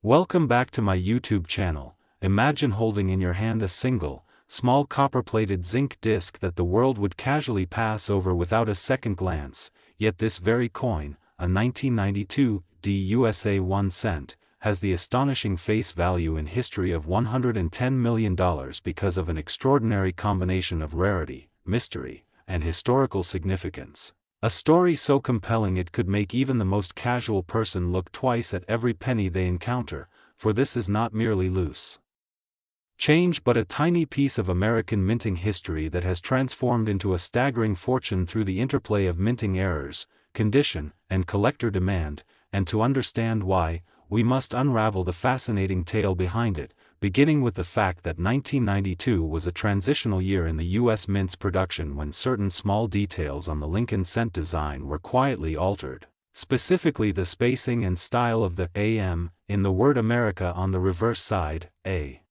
Welcome back to my YouTube channel. Imagine holding in your hand a single, small copper-plated zinc disc that the world would casually pass over without a second glance, yet this very coin, a 1992 USA 1 cent, has the astonishing face value in history of $110 million because of an extraordinary combination of rarity, mystery, and historical significance. A story so compelling it could make even the most casual person look twice at every penny they encounter, for this is not merely loose change but a tiny piece of American minting history that has transformed into a staggering fortune through the interplay of minting errors, condition, and collector demand, and to understand why, we must unravel the fascinating tale behind it, beginning with the fact that 1992 was a transitional year in the U.S. Mint's production when certain small details on the Lincoln cent design were quietly altered, specifically the spacing and style of the AM in the word America on the reverse side, A.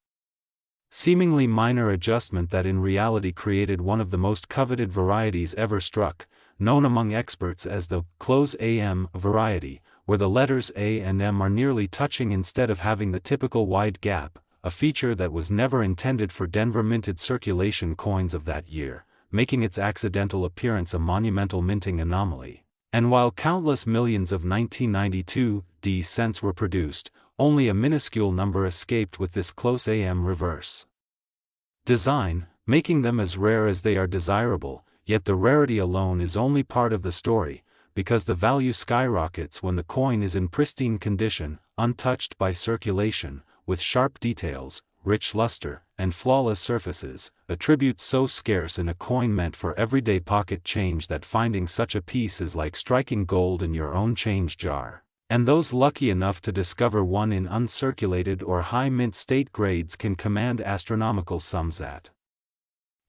Seemingly minor adjustment that in reality created one of the most coveted varieties ever struck, known among experts as the close AM variety, where the letters A and M are nearly touching instead of having the typical wide gap, a feature that was never intended for Denver minted circulation coins of that year, making its accidental appearance a monumental minting anomaly. And while countless millions of 1992 D cents were produced, only a minuscule number escaped with this close AM reverse design, making them as rare as they are desirable, yet the rarity alone is only part of the story, because the value skyrockets when the coin is in pristine condition, untouched by circulation, with sharp details, rich luster, and flawless surfaces, a tribute so scarce in a coin meant for everyday pocket change that finding such a piece is like striking gold in your own change jar. And those lucky enough to discover one in uncirculated or high mint state grades can command astronomical sums at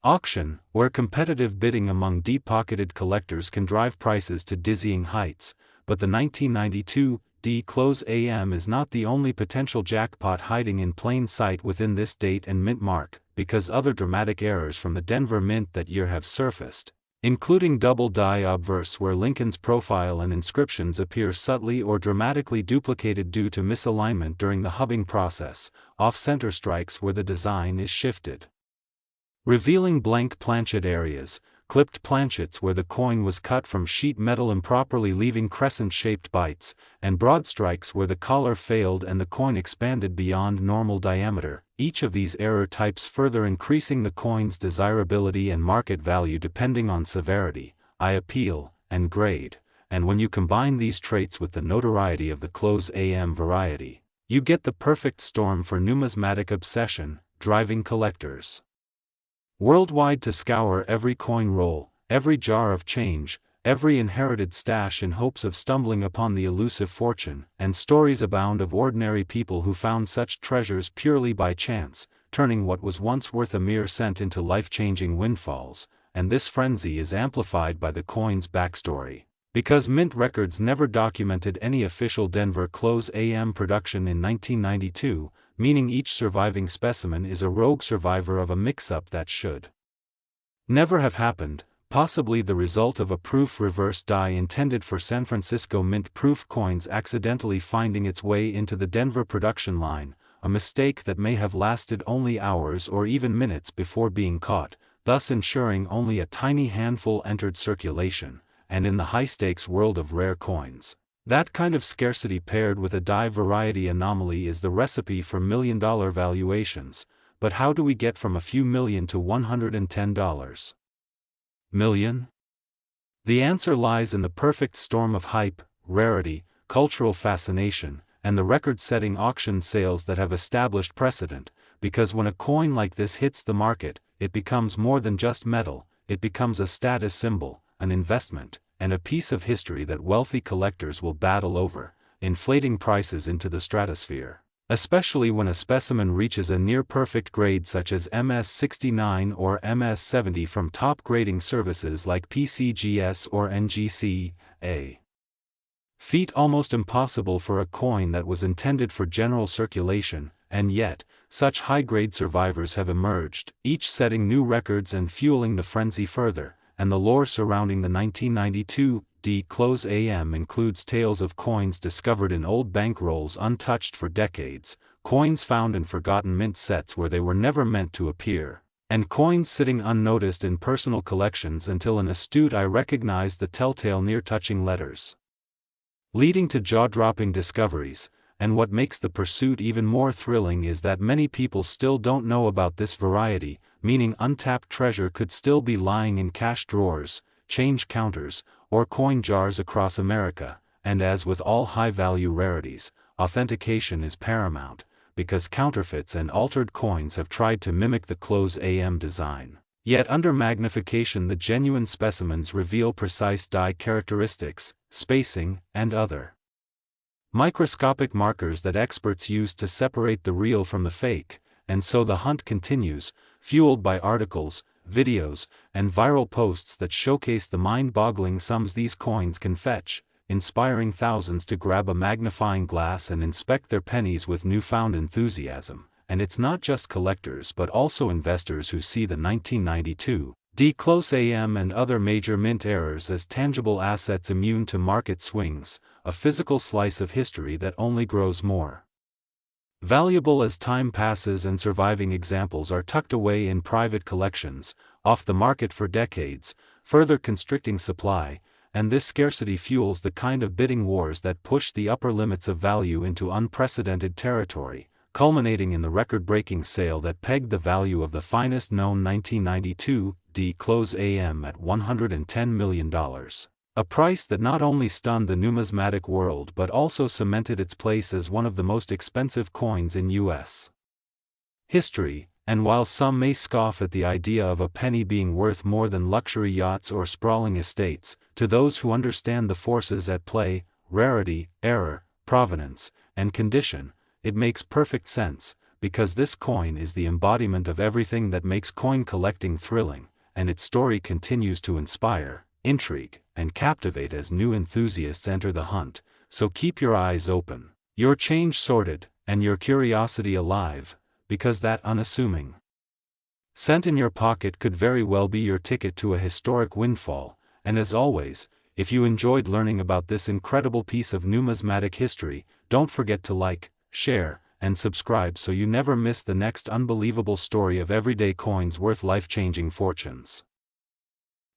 auction, where competitive bidding among deep-pocketed collectors can drive prices to dizzying heights, but the 1992 D close AM is not the only potential jackpot hiding in plain sight within this date and mint mark, because other dramatic errors from the Denver Mint that year have surfaced, including double die obverse where Lincoln's profile and inscriptions appear subtly or dramatically duplicated due to misalignment during the hubbing process, off-center strikes where the design is shifted, revealing blank planchet areas, clipped planchets where the coin was cut from sheet metal improperly leaving crescent-shaped bites, and broad strikes where the collar failed and the coin expanded beyond normal diameter, each of these error types further increasing the coin's desirability and market value depending on severity, eye appeal, and grade, and when you combine these traits with the notoriety of the close AM variety, you get the perfect storm for numismatic obsession, driving collectors worldwide to scour every coin roll, every jar of change, every inherited stash in hopes of stumbling upon the elusive fortune, and stories abound of ordinary people who found such treasures purely by chance, turning what was once worth a mere cent into life-changing windfalls, and this frenzy is amplified by the coin's backstory. Because mint records never documented any official Denver close AM production in 1992, meaning each surviving specimen is a rogue survivor of a mix-up that should never have happened, possibly the result of a proof reverse die intended for San Francisco Mint proof coins accidentally finding its way into the Denver production line, a mistake that may have lasted only hours or even minutes before being caught, thus ensuring only a tiny handful entered circulation, and in the high-stakes world of rare coins, that kind of scarcity paired with a die variety anomaly is the recipe for million-dollar valuations, but how do we get from a few million to $110 million? The answer lies in the perfect storm of hype, rarity, cultural fascination, and the record-setting auction sales that have established precedent, because when a coin like this hits the market, it becomes more than just metal, it becomes a status symbol, an investment, and a piece of history that wealthy collectors will battle over, inflating prices into the stratosphere. Especially when a specimen reaches a near-perfect grade such as MS69 or MS70 from top grading services like PCGS or NGC, a feat almost impossible for a coin that was intended for general circulation, and yet, such high-grade survivors have emerged, each setting new records and fueling the frenzy further, and the lore surrounding the 1992 D-AM includes tales of coins discovered in old bankrolls untouched for decades, coins found in forgotten mint sets where they were never meant to appear, and coins sitting unnoticed in personal collections until an astute eye recognized the telltale near-touching letters, leading to jaw-dropping discoveries. And what makes the pursuit even more thrilling is that many people still don't know about this variety, meaning untapped treasure could still be lying in cash drawers, change counters, or coin jars across America. And as with all high-value rarities, authentication is paramount, because counterfeits and altered coins have tried to mimic the AM design. Yet under magnification, the genuine specimens reveal precise die characteristics, spacing, and other microscopic markers that experts use to separate the real from the fake. And so the hunt continues, fueled by articles, videos, and viral posts that showcase the mind-boggling sums these coins can fetch, inspiring thousands to grab a magnifying glass and inspect their pennies with newfound enthusiasm. And it's not just collectors but also investors who see the 1992 D-AM and other major mint errors as tangible assets immune to market swings, a physical slice of history that only grows more valuable as time passes, and surviving examples are tucked away in private collections, off the market for decades, further constricting supply. And this scarcity fuels the kind of bidding wars that push the upper limits of value into unprecedented territory, culminating in the record-breaking sale that pegged the value of the finest known 1992 D-AM at $110 million. A price that not only stunned the numismatic world but also cemented its place as one of the most expensive coins in U.S. history. And while some may scoff at the idea of a penny being worth more than luxury yachts or sprawling estates, to those who understand the forces at play, rarity, error, provenance, and condition, it makes perfect sense, because this coin is the embodiment of everything that makes coin collecting thrilling, and its story continues to inspire, intrigue, and captivate as new enthusiasts enter the hunt. So keep your eyes open, your change sorted, and your curiosity alive, because that unassuming cent in your pocket could very well be your ticket to a historic windfall. And as always, if you enjoyed learning about this incredible piece of numismatic history, don't forget to like, share, and subscribe so you never miss the next unbelievable story of everyday coins worth life-changing fortunes.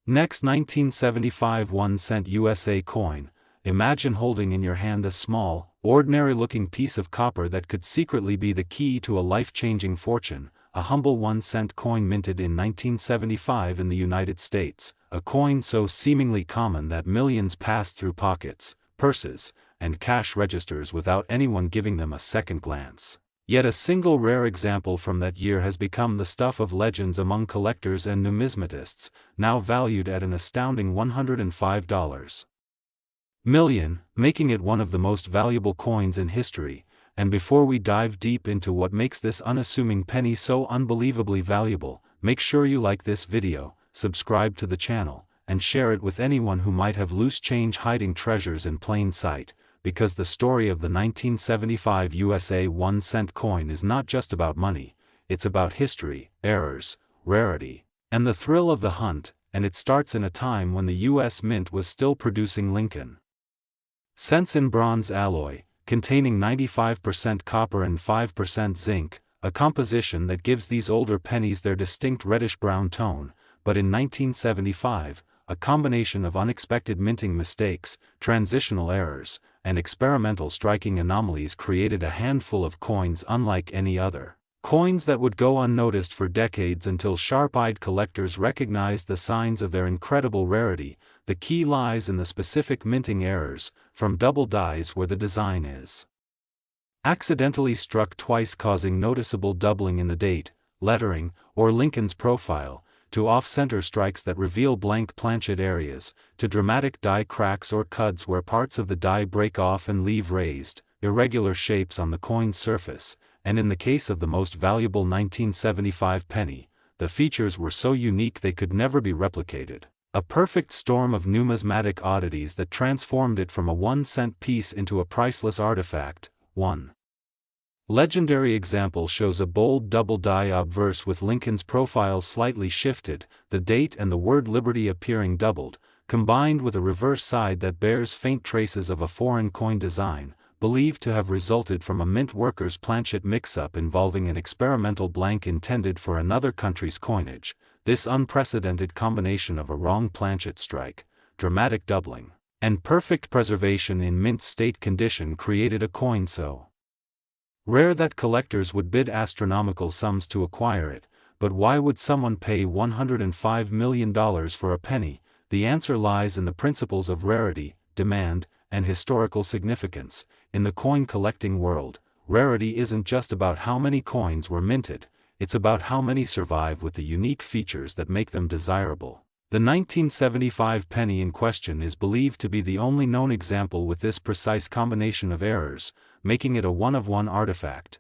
Next, 1975 1-cent USA coin. Imagine holding in your hand a small, ordinary-looking piece of copper that could secretly be the key to a life-changing fortune. A humble 1-cent coin minted in 1975 in the United States, a coin so seemingly common that millions passed through pockets, purses, and cash registers without anyone giving them a second glance. Yet a single rare example from that year has become the stuff of legends among collectors and numismatists, now valued at an astounding $105 million, making it one of the most valuable coins in history. And before we dive deep into what makes this unassuming penny so unbelievably valuable, make sure you like this video, subscribe to the channel, and share it with anyone who might have loose change hiding treasures in plain sight, because the story of the 1975 USA 1-cent coin is not just about money, it's about history, errors, rarity, and the thrill of the hunt. And it starts in a time when the U.S. Mint was still producing Lincoln cents in bronze alloy, containing 95% copper and 5% zinc, a composition that gives these older pennies their distinct reddish-brown tone. But in 1975, a combination of unexpected minting mistakes, transitional errors, and experimental striking anomalies created a handful of coins unlike any other. Coins that would go unnoticed for decades until sharp-eyed collectors recognized the signs of their incredible rarity. The key lies in the specific minting errors, from double dies where the design is accidentally struck twice causing noticeable doubling in the date, lettering, or Lincoln's profile, to off-center strikes that reveal blank planchet areas, to dramatic die cracks or cuds where parts of the die break off and leave raised, irregular shapes on the coin's surface. And in the case of the most valuable 1975 penny, the features were so unique they could never be replicated. A perfect storm of numismatic oddities that transformed it from a 1-cent piece into a priceless artifact. One legendary example shows a bold double die obverse with Lincoln's profile slightly shifted, the date and the word Liberty appearing doubled, combined with a reverse side that bears faint traces of a foreign coin design, believed to have resulted from a mint worker's planchet mix-up involving an experimental blank intended for another country's coinage. This unprecedented combination of a wrong planchet strike, dramatic doubling, and perfect preservation in mint state condition created a coin so rare that collectors would bid astronomical sums to acquire it. But why would someone pay $105 million for a penny? The answer lies in the principles of rarity, demand, and historical significance. In the coin collecting world, rarity isn't just about how many coins were minted, it's about how many survive with the unique features that make them desirable. The 1975 penny in question is believed to be the only known example with this precise combination of errors, making it a one-of-one artifact.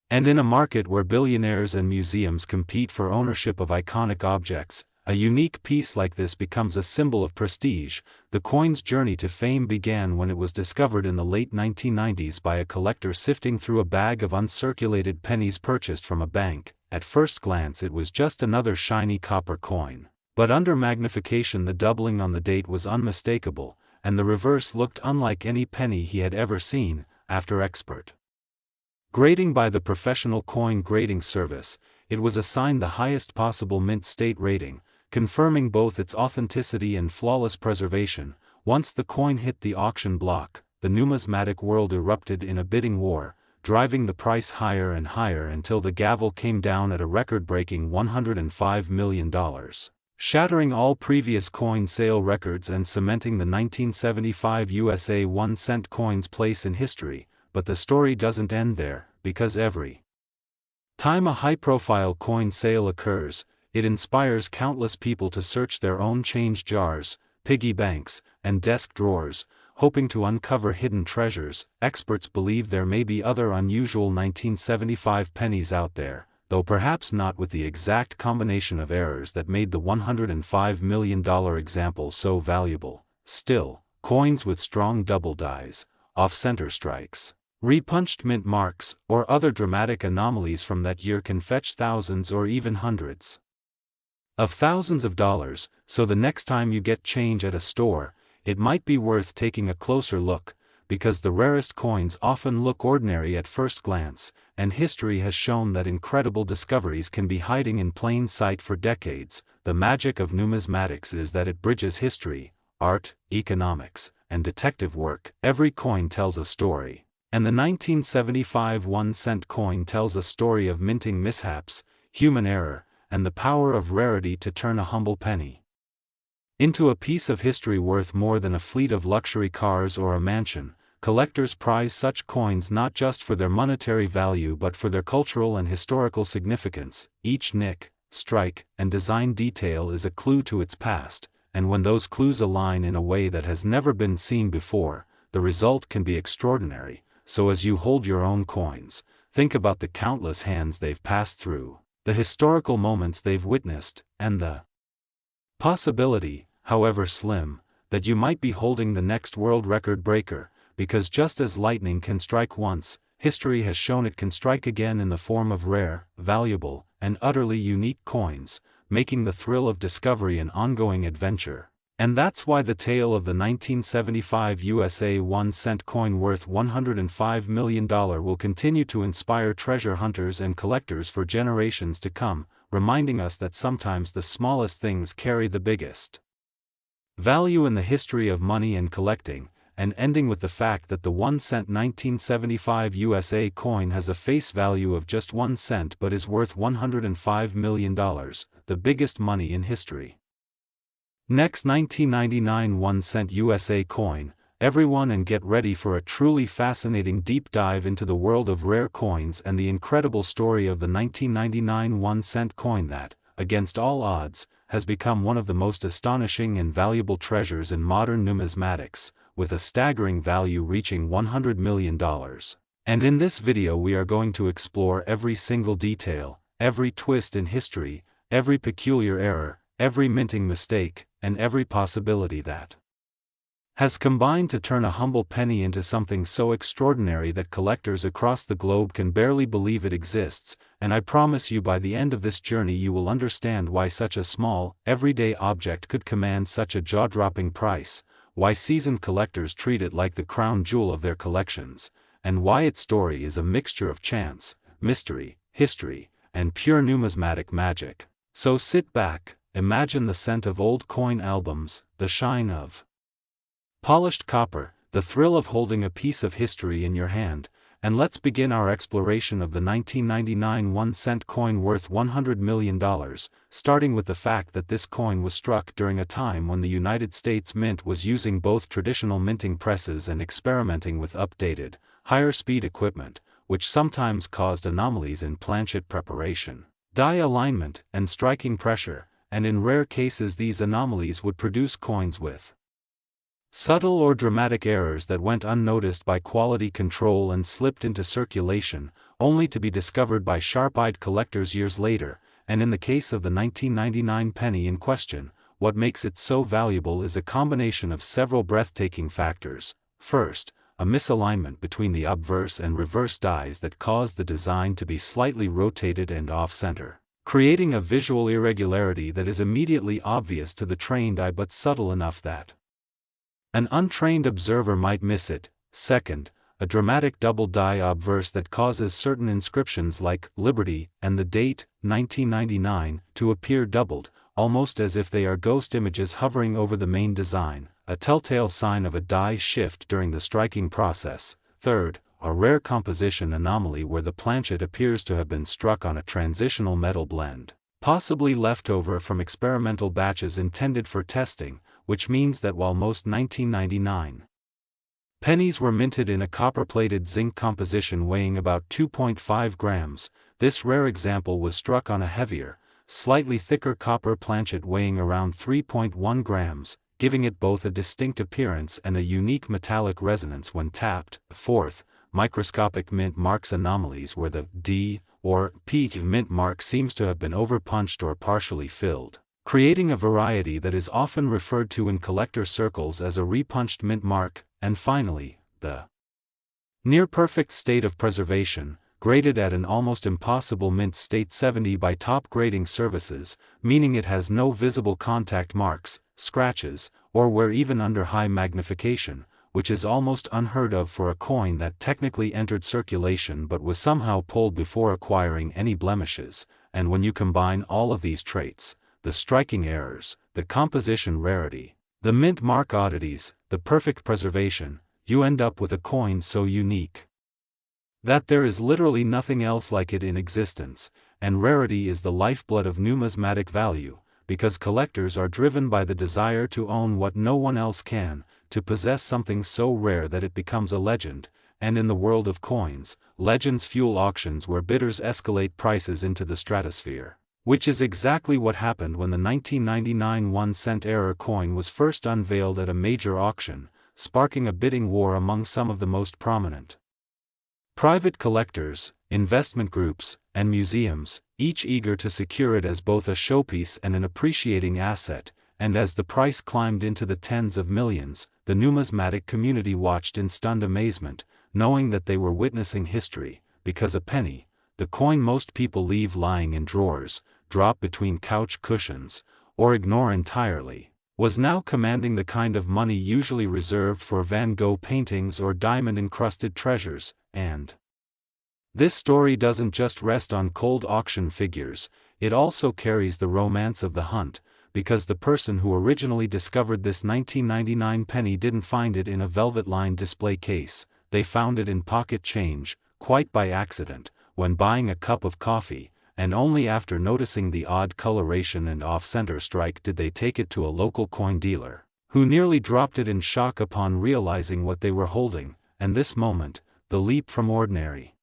And in a market where billionaires and museums compete for ownership of iconic objects, a unique piece like this becomes a symbol of prestige. The coin's journey to fame began when it was discovered in the late 1990s by a collector sifting through a bag of uncirculated pennies purchased from a bank. At first glance it was just another shiny copper coin. But under magnification the doubling on the date was unmistakable, and the reverse looked unlike any penny he had ever seen. After expert grading by the Professional Coin Grading Service, it was assigned the highest possible mint state rating, confirming both its authenticity and flawless preservation. Once the coin hit the auction block, the numismatic world erupted in a bidding war, driving the price higher and higher until the gavel came down at a record-breaking $105 million, shattering all previous coin sale records and cementing the 1975 USA 1-cent coin's place in history. But the story doesn't end there, because every time a high-profile coin sale occurs, it inspires countless people to search their own change jars, piggy banks, and desk drawers, hoping to uncover hidden treasures. Experts believe there may be other unusual 1975 pennies out there, though perhaps not with the exact combination of errors that made the $105 million example so valuable. Still, coins with strong double dies, off-center strikes, repunched mint marks, or other dramatic anomalies from that year can fetch thousands or even hundreds of thousands of dollars. So the next time you get change at a store, it might be worth taking a closer look, because the rarest coins often look ordinary at first glance, and history has shown that incredible discoveries can be hiding in plain sight for decades. The magic of numismatics is that it bridges history, art, economics, and detective work. Every coin tells a story. And the 1975 1-cent coin tells a story of minting mishaps, human error, and the power of rarity to turn a humble penny into a piece of history worth more than a fleet of luxury cars or a mansion. Collectors prize such coins not just for their monetary value but for their cultural and historical significance. Each nick, strike, and design detail is a clue to its past, and when those clues align in a way that has never been seen before, the result can be extraordinary. So as you hold your own coins, think about the countless hands they've passed through, the historical moments they've witnessed, and the possibility, however slim, that you might be holding the next world record breaker, because just as lightning can strike once, history has shown it can strike again in the form of rare, valuable, and utterly unique coins, making the thrill of discovery an ongoing adventure. And that's why the tale of the 1975 USA 1-cent coin worth $105 million will continue to inspire treasure hunters and collectors for generations to come, reminding us that sometimes the smallest things carry the biggest value in the history of money and collecting, and ending with the fact that the 1-cent 1975 USA coin has a face value of just 1 cent but is worth $105 million, the biggest money in history. Next, 1999 1-cent USA coin. Everyone, and get ready for a truly fascinating deep dive into the world of rare coins and the incredible story of the 1999 1-cent coin that, against all odds, has become one of the most astonishing and valuable treasures in modern numismatics, with a staggering value reaching $100 million. And in this video we are going to explore every single detail, every twist in history, every peculiar error, every minting mistake, and every possibility that has combined to turn a humble penny into something so extraordinary that collectors across the globe can barely believe it exists, and I promise you by the end of this journey you will understand why such a small, everyday object could command such a jaw-dropping price, why seasoned collectors treat it like the crown jewel of their collections, and why its story is a mixture of chance, mystery, history, and pure numismatic magic. So sit back, imagine the scent of old coin albums, the shine of polished copper, the thrill of holding a piece of history in your hand, and let's begin our exploration of the 1999 1-cent coin worth $100 million, starting with the fact that this coin was struck during a time when the United States Mint was using both traditional minting presses and experimenting with updated, higher-speed equipment, which sometimes caused anomalies in planchet preparation, die alignment, and striking pressure, and in rare cases these anomalies would produce coins with subtle or dramatic errors that went unnoticed by quality control and slipped into circulation, only to be discovered by sharp-eyed collectors years later, and in the case of the 1999 penny in question, what makes it so valuable is a combination of several breathtaking factors. First, a misalignment between the obverse and reverse dies that caused the design to be slightly rotated and off-center, creating a visual irregularity that is immediately obvious to the trained eye but subtle enough that an untrained observer might miss it. Second, a dramatic double die obverse that causes certain inscriptions like Liberty and the date, 1999, to appear doubled, almost as if they are ghost images hovering over the main design, a telltale sign of a die shift during the striking process. Third, a rare composition anomaly where the planchet appears to have been struck on a transitional metal blend, possibly left over from experimental batches intended for testing, which means that while most 1999 pennies were minted in a copper-plated zinc composition weighing about 2.5 grams, this rare example was struck on a heavier, slightly thicker copper planchet weighing around 3.1 grams, giving it both a distinct appearance and a unique metallic resonance when tapped. Fourth, microscopic mint marks anomalies where the D or P mint mark seems to have been overpunched or partially filled, creating a variety that is often referred to in collector circles as a repunched mint mark. And finally, the near-perfect state of preservation, graded at an almost impossible mint state 70 by top grading services, meaning it has no visible contact marks, scratches, or wear even under high magnification, which is almost unheard of for a coin that technically entered circulation but was somehow pulled before acquiring any blemishes. And when you combine all of these traits, the striking errors, the composition rarity, the mint mark oddities, the perfect preservation, you end up with a coin so unique that there is literally nothing else like it in existence, and rarity is the lifeblood of numismatic value, because collectors are driven by the desire to own what no one else can, to possess something so rare that it becomes a legend, and in the world of coins, legends fuel auctions where bidders escalate prices into the stratosphere. Which is exactly what happened when the 1999 1-cent error coin was first unveiled at a major auction, sparking a bidding war among some of the most prominent private collectors, investment groups, and museums, each eager to secure it as both a showpiece and an appreciating asset. And as the price climbed into the tens of millions, the numismatic community watched in stunned amazement, knowing that they were witnessing history, because a penny, the coin most people leave lying in drawers, drop between couch cushions, or ignore entirely, was now commanding the kind of money usually reserved for Van Gogh paintings or diamond-encrusted treasures. And this story doesn't just rest on cold auction figures, it also carries the romance of the hunt, because the person who originally discovered this 1999 penny didn't find it in a velvet-lined display case, they found it in pocket change, quite by accident, when buying a cup of coffee, and only after noticing the odd coloration and off-center strike did they take it to a local coin dealer, who nearly dropped it in shock upon realizing what they were holding. And this moment, the leap from ordinary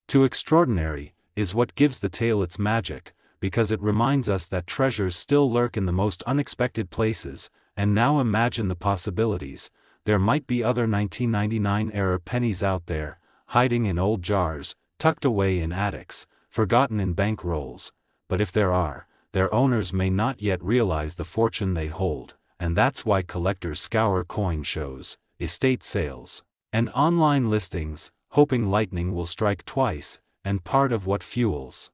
to extraordinary, is what gives the tale its magic, because it reminds us that treasures still lurk in the most unexpected places. And now imagine the possibilities. There might be other 1999 era pennies out there, hiding in old jars, tucked away in attics, forgotten in bank rolls, but if there are, their owners may not yet realize the fortune they hold, and that's why collectors scour coin shows, estate sales, and online listings, hoping lightning will strike twice, and part of what fuels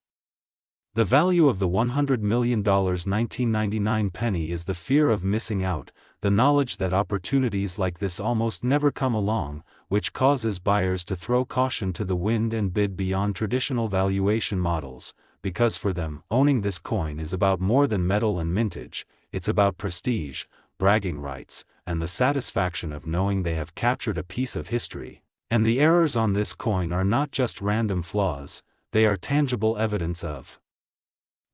the value of the $100 million 1999 penny is the fear of missing out, the knowledge that opportunities like this almost never come along, which causes buyers to throw caution to the wind and bid beyond traditional valuation models, because for them, owning this coin is about more than metal and mintage, it's about prestige, bragging rights, and the satisfaction of knowing they have captured a piece of history. And the errors on this coin are not just random flaws, they are tangible evidence of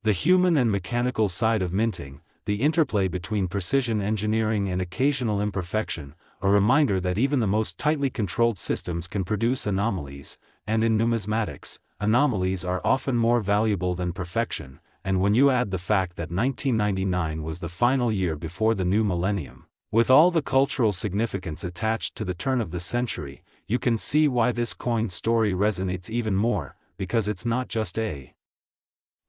the human and mechanical side of minting, the interplay between precision engineering and occasional imperfection, a reminder that even the most tightly controlled systems can produce anomalies, and in numismatics, anomalies are often more valuable than perfection, and when you add the fact that 1999 was the final year before the new millennium, with all the cultural significance attached to the turn of the century, you can see why this coin story resonates even more, because it's not just a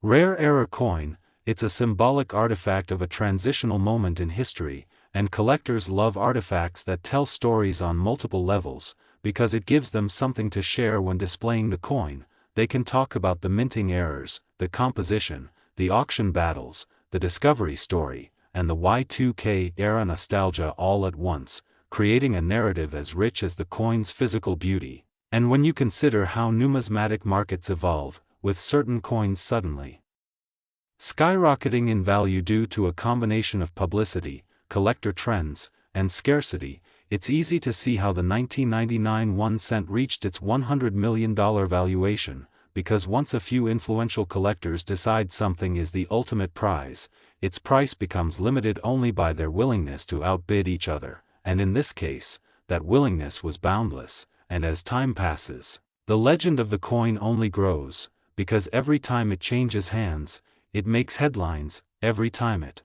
rare error coin, it's a symbolic artifact of a transitional moment in history, and collectors love artifacts that tell stories on multiple levels, because it gives them something to share when displaying the coin. They can talk about the minting errors, the composition, the auction battles, the discovery story, and the Y2K era nostalgia all at once, creating a narrative as rich as the coin's physical beauty. And when you consider how numismatic markets evolve, with certain coins suddenly skyrocketing in value due to a combination of publicity, collector trends, and scarcity, it's easy to see how the 1999 1 cent reached its $100 million valuation, because once a few influential collectors decide something is the ultimate prize, its price becomes limited only by their willingness to outbid each other, and in this case, that willingness was boundless, and as time passes, the legend of the coin only grows, because every time it changes hands, it makes headlines, every time it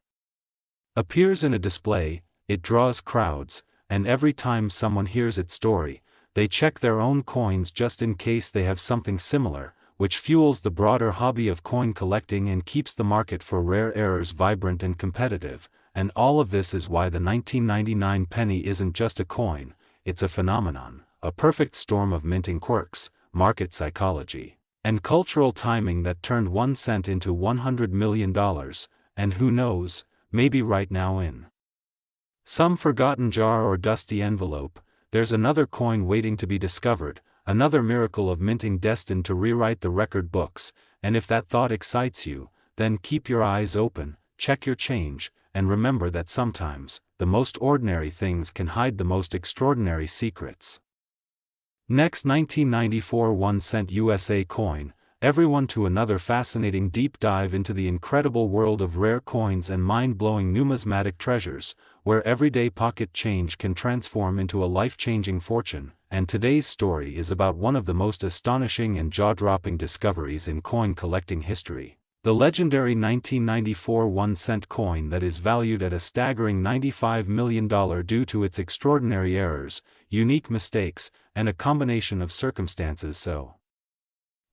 appears in a display, it draws crowds, and every time someone hears its story, they check their own coins just in case they have something similar, which fuels the broader hobby of coin collecting and keeps the market for rare errors vibrant and competitive, and all of this is why the 1999 penny isn't just a coin, it's a phenomenon, a perfect storm of minting quirks, market psychology, and cultural timing that turned 1 cent into $100 million, and who knows, maybe right now in some forgotten jar or dusty envelope, there's another coin waiting to be discovered, another miracle of minting destined to rewrite the record books, and if that thought excites you, then keep your eyes open, check your change, and remember that sometimes, the most ordinary things can hide the most extraordinary secrets. Next, 1994 1 cent USA coin, everyone to another fascinating deep dive into the incredible world of rare coins and mind-blowing numismatic treasures, where everyday pocket change can transform into a life-changing fortune, and today's story is about one of the most astonishing and jaw-dropping discoveries in coin collecting history. The legendary 1994 1 cent coin that is valued at a staggering $95 million due to its extraordinary errors, unique mistakes, and a combination of circumstances so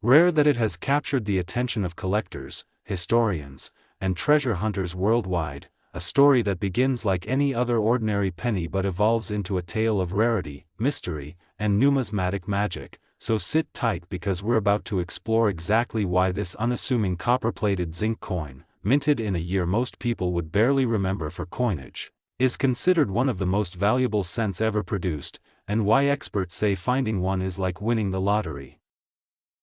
rare that it has captured the attention of collectors, historians, and treasure hunters worldwide, a story that begins like any other ordinary penny but evolves into a tale of rarity, mystery, and numismatic magic. So sit tight because we're about to explore exactly why this unassuming copper-plated zinc coin, minted in a year most people would barely remember for coinage, is considered one of the most valuable cents ever produced, and why experts say finding one is like winning the lottery.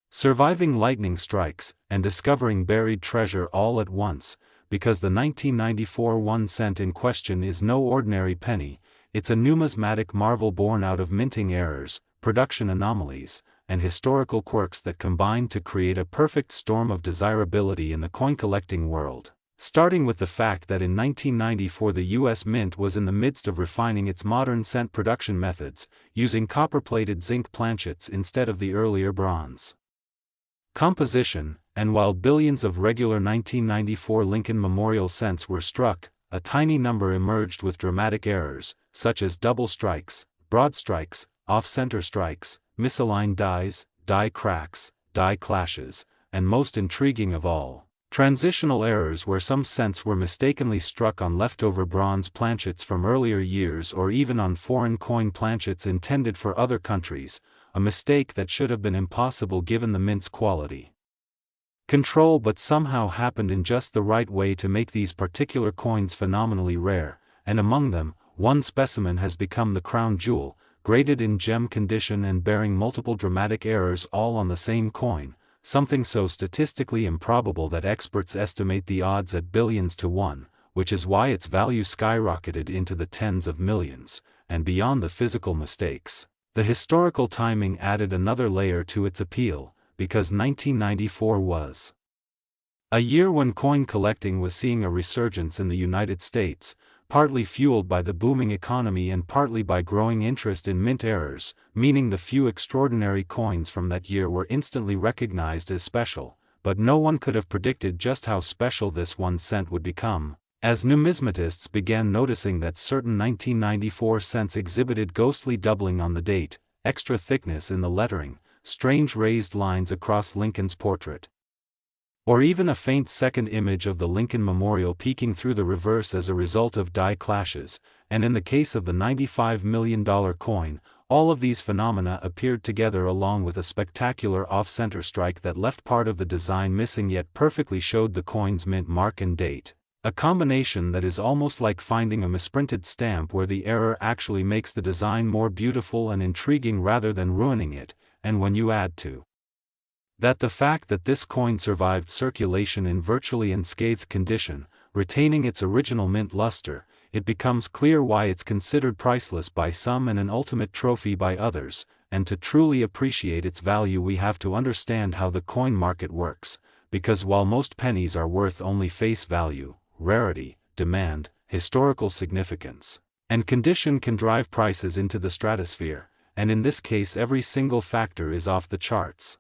Surviving lightning strikes, and discovering buried treasure all at once, because the 1994 1 cent in question is no ordinary penny, it's a numismatic marvel born out of minting errors, production anomalies, and historical quirks that combine to create a perfect storm of desirability in the coin-collecting world. Starting with the fact that in 1994 the U.S. Mint was in the midst of refining its modern cent production methods, using copper-plated zinc planchets instead of the earlier bronze composition, and while billions of regular 1994 Lincoln Memorial cents were struck, a tiny number emerged with dramatic errors, such as double strikes, broad strikes, off-center strikes, misaligned dies, die cracks, die clashes, and most intriguing of all, Transitional errors where some cents were mistakenly struck on leftover bronze planchets from earlier years or even on foreign coin planchets intended for other countries, a mistake that should have been impossible given the mint's quality control but somehow happened in just the right way to make these particular coins phenomenally rare, and among them, one specimen has become the crown jewel, graded in gem condition and bearing multiple dramatic errors all on the same coin, something so statistically improbable that experts estimate the odds at billions to one, which is why its value skyrocketed into the tens of millions, and beyond the physical mistakes. The historical timing added another layer to its appeal, because 1994 was a year when coin collecting was seeing a resurgence in the United States, partly fueled by the booming economy and partly by growing interest in mint errors, meaning the few extraordinary coins from that year were instantly recognized as special, but no one could have predicted just how special this 1 cent would become, as numismatists began noticing that certain 1994 cents exhibited ghostly doubling on the date, extra thickness in the lettering, strange raised lines across Lincoln's portrait, or even a faint second image of the Lincoln Memorial peeking through the reverse as a result of die clashes, and in the case of the $95 million coin, all of these phenomena appeared together along with a spectacular off-center strike that left part of the design missing yet perfectly showed the coin's mint mark and date. A combination that is almost like finding a misprinted stamp where the error actually makes the design more beautiful and intriguing rather than ruining it, and when you add to that the fact that this coin survived circulation in virtually unscathed condition, retaining its original mint luster, it becomes clear why it's considered priceless by some and an ultimate trophy by others, and to truly appreciate its value we have to understand how the coin market works, because while most pennies are worth only face value, rarity, demand, historical significance, and condition can drive prices into the stratosphere, and in this case every single factor is off the charts.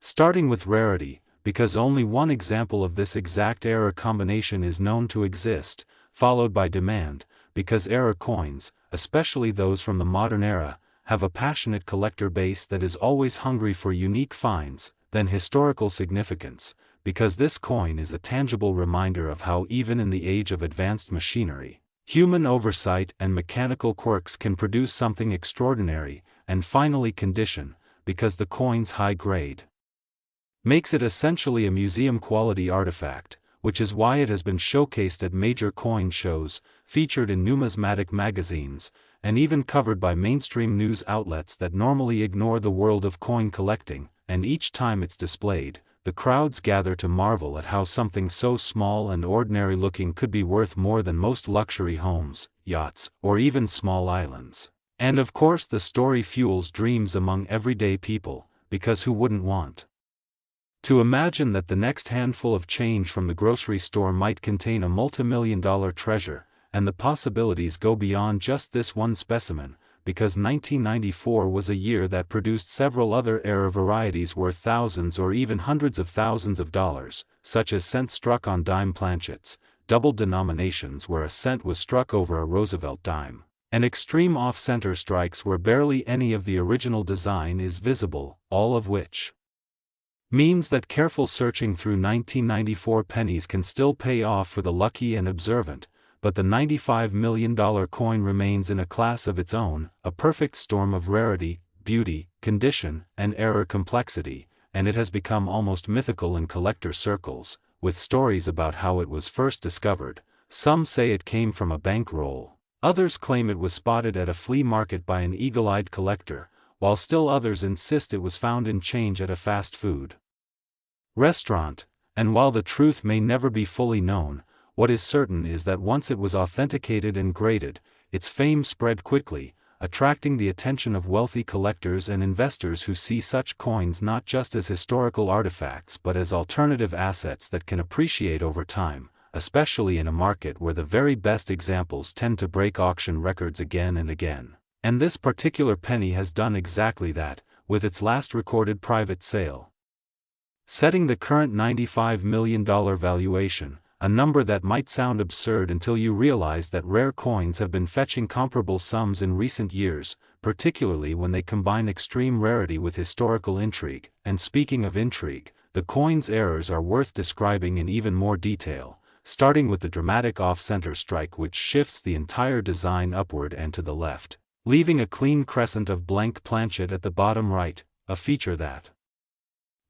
Starting with rarity, because only one example of this exact error combination is known to exist, followed by demand, because error coins, especially those from the modern era, have a passionate collector base that is always hungry for unique finds, then historical significance, because this coin is a tangible reminder of how even in the age of advanced machinery, human oversight and mechanical quirks can produce something extraordinary, and finally condition, because the coin's high grade makes it essentially a museum-quality artifact, which is why it has been showcased at major coin shows, featured in numismatic magazines, and even covered by mainstream news outlets that normally ignore the world of coin collecting, and each time it's displayed, the crowds gather to marvel at how something so small and ordinary-looking could be worth more than most luxury homes, yachts, or even small islands. And of course the story fuels dreams among everyday people, because who wouldn't want to imagine that the next handful of change from the grocery store might contain a multi-million-dollar treasure, and the possibilities go beyond just this one specimen, because 1994 was a year that produced several other error varieties worth thousands or even hundreds of thousands of dollars, such as cents struck on dime planchets, double denominations where a cent was struck over a Roosevelt dime, and extreme off-center strikes where barely any of the original design is visible, all of which means that careful searching through 1994 pennies can still pay off for the lucky and observant, but the $95 million coin remains in a class of its own, a perfect storm of rarity, beauty, condition, and error complexity, and it has become almost mythical in collector circles, with stories about how it was first discovered. Some say it came from a bankroll, others claim it was spotted at a flea market by an eagle-eyed collector, while still others insist it was found in change at a fast food restaurant, and while the truth may never be fully known, what is certain is that once it was authenticated and graded, its fame spread quickly, attracting the attention of wealthy collectors and investors who see such coins not just as historical artifacts but as alternative assets that can appreciate over time, especially in a market where the very best examples tend to break auction records again and again. And this particular penny has done exactly that, with its last recorded private sale setting the current $95 million valuation, a number that might sound absurd until you realize that rare coins have been fetching comparable sums in recent years, particularly when they combine extreme rarity with historical intrigue. And speaking of intrigue, the coin's errors are worth describing in even more detail, starting with the dramatic off-center strike which shifts the entire design upward and to the left, leaving a clean crescent of blank planchet at the bottom right, a feature that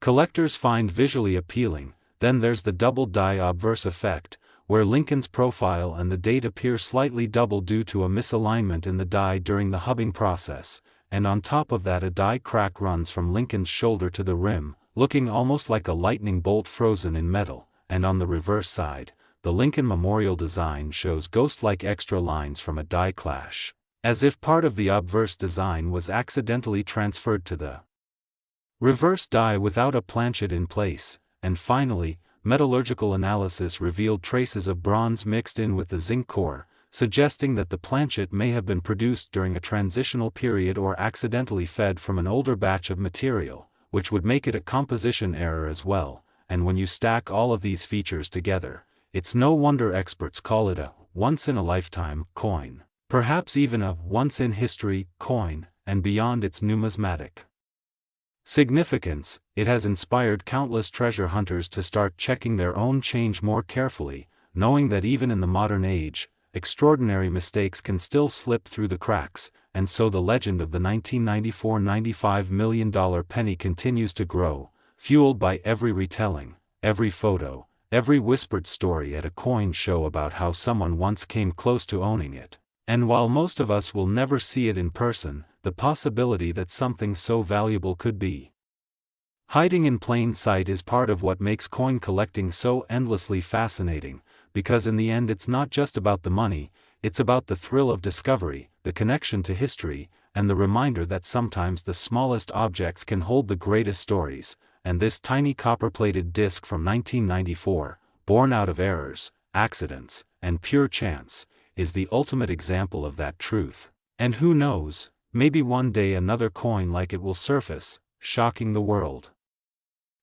collectors find visually appealing. Then there's the double die obverse effect, where Lincoln's profile and the date appear slightly double due to a misalignment in the die during the hubbing process, and on top of that a die crack runs from Lincoln's shoulder to the rim, looking almost like a lightning bolt frozen in metal, and on the reverse side, the Lincoln Memorial design shows ghost-like extra lines from a die clash, as if part of the obverse design was accidentally transferred to the reverse die without a planchet in place. And finally, metallurgical analysis revealed traces of bronze mixed in with the zinc core, suggesting that the planchet may have been produced during a transitional period or accidentally fed from an older batch of material, which would make it a composition error as well. And when you stack all of these features together, it's no wonder experts call it a once-in-a-lifetime coin, perhaps even a once-in-history coin, and beyond its numismatic significance, it has inspired countless treasure hunters to start checking their own change more carefully, knowing that even in the modern age, extraordinary mistakes can still slip through the cracks, and so the legend of the 1994 $95 million penny continues to grow, fueled by every retelling, every photo, every whispered story at a coin show about how someone once came close to owning it. And while most of us will never see it in person, the possibility that something so valuable could be hiding in plain sight is part of what makes coin collecting so endlessly fascinating, because in the end it's not just about the money, it's about the thrill of discovery, the connection to history, and the reminder that sometimes the smallest objects can hold the greatest stories. And this tiny copper-plated disc from 1994, born out of errors, accidents, and pure chance, is the ultimate example of that truth. And who knows, maybe one day another coin like it will surface, shocking the world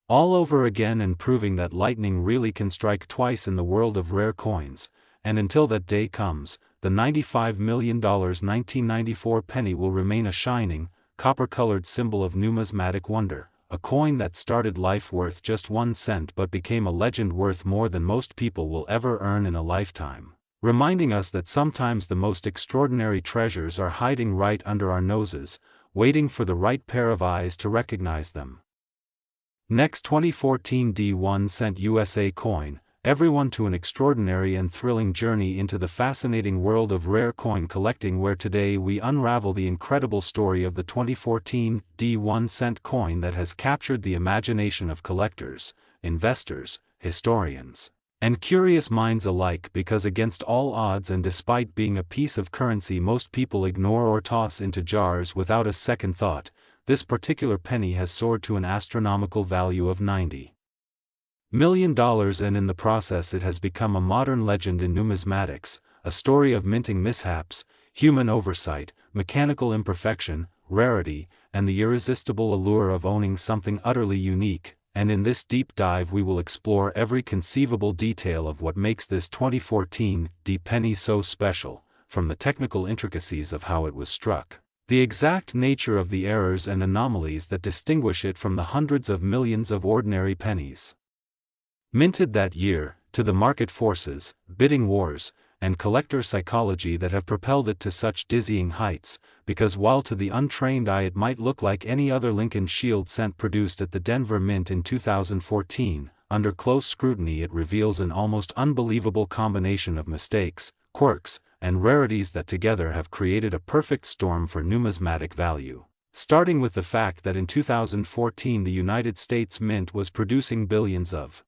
all over again and proving that lightning really can strike twice in the world of rare coins. And until that day comes, the $95 million 1994 penny will remain a shining, copper-colored symbol of numismatic wonder, a coin that started life worth just 1 cent but became a legend worth more than most people will ever earn in a lifetime, reminding us that sometimes the most extraordinary treasures are hiding right under our noses, waiting for the right pair of eyes to recognize them. Next, 2014 D1 cent USA coin, everyone to an extraordinary and thrilling journey into the fascinating world of rare coin collecting, where today we unravel the incredible story of the 2014 D1 cent coin that has captured the imagination of collectors, investors, historians, and curious minds alike, because against all odds and despite being a piece of currency most people ignore or toss into jars without a second thought, this particular penny has soared to an astronomical value of $90 million, and in the process it has become a modern legend in numismatics, a story of minting mishaps, human oversight, mechanical imperfection, rarity, and the irresistible allure of owning something utterly unique. And in this deep dive we will explore every conceivable detail of what makes this 2014 D penny so special, from the technical intricacies of how it was struck, the exact nature of the errors and anomalies that distinguish it from the hundreds of millions of ordinary pennies minted that year, to the market forces, bidding wars, and collector psychology that have propelled it to such dizzying heights, because while to the untrained eye it might look like any other Lincoln Shield cent produced at the Denver Mint in 2014, under close scrutiny it reveals an almost unbelievable combination of mistakes, quirks, and rarities that together have created a perfect storm for numismatic value. Starting with the fact that in 2014 the United States Mint was producing billions of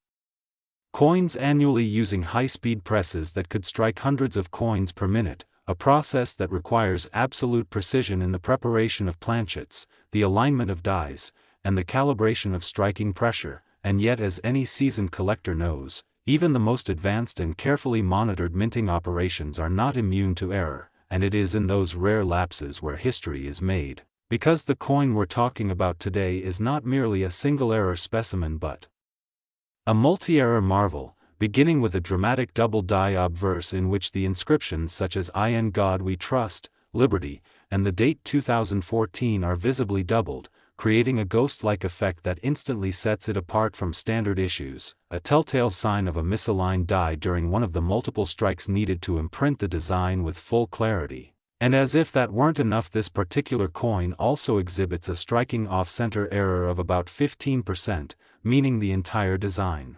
coins annually using high-speed presses that could strike hundreds of coins per minute, a process that requires absolute precision in the preparation of planchets, the alignment of dies, and the calibration of striking pressure. And yet, as any seasoned collector knows, even the most advanced and carefully monitored minting operations are not immune to error, and it is in those rare lapses where history is made, because the coin we're talking about today is not merely a single error specimen but a multi-error marvel, beginning with a dramatic double die obverse in which the inscriptions such as "In God We Trust," "Liberty," and the date 2014 are visibly doubled, creating a ghost-like effect that instantly sets it apart from standard issues, a telltale sign of a misaligned die during one of the multiple strikes needed to imprint the design with full clarity. And as if that weren't enough, this particular coin also exhibits a striking off-center error of about 15%, meaning the entire design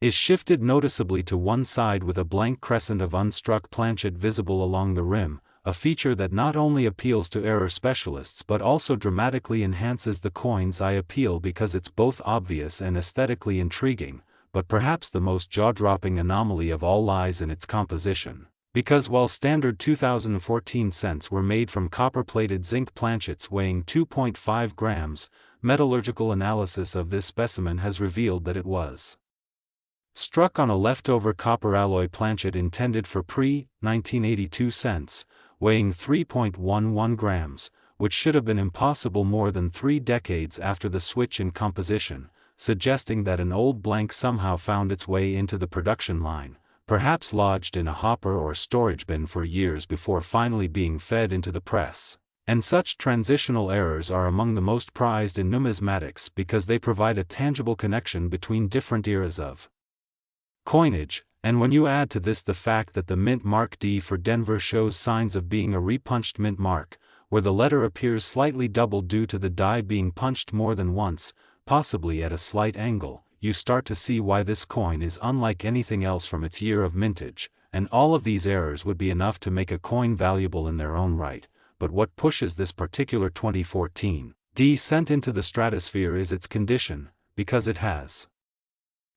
is shifted noticeably to one side with a blank crescent of unstruck planchet visible along the rim, a feature that not only appeals to error specialists but also dramatically enhances the coin's eye appeal because it's both obvious and aesthetically intriguing. But perhaps the most jaw-dropping anomaly of all lies in its composition. Because while standard 2014 cents were made from copper-plated zinc planchets weighing 2.5 grams, metallurgical analysis of this specimen has revealed that it was struck on a leftover copper alloy planchet intended for pre-1982 cents, weighing 3.11 grams, which should have been impossible more than 3 decades after the switch in composition, suggesting that an old blank somehow found its way into the production line, perhaps lodged in a hopper or storage bin for years before finally being fed into the press. And such transitional errors are among the most prized in numismatics because they provide a tangible connection between different eras of coinage, and when you add to this the fact that the mint mark D for Denver shows signs of being a repunched mint mark, where the letter appears slightly doubled due to the die being punched more than once, possibly at a slight angle, you start to see why this coin is unlike anything else from its year of mintage, and all of these errors would be enough to make a coin valuable in their own right. But what pushes this particular 2014 D cent into the stratosphere is its condition, because it has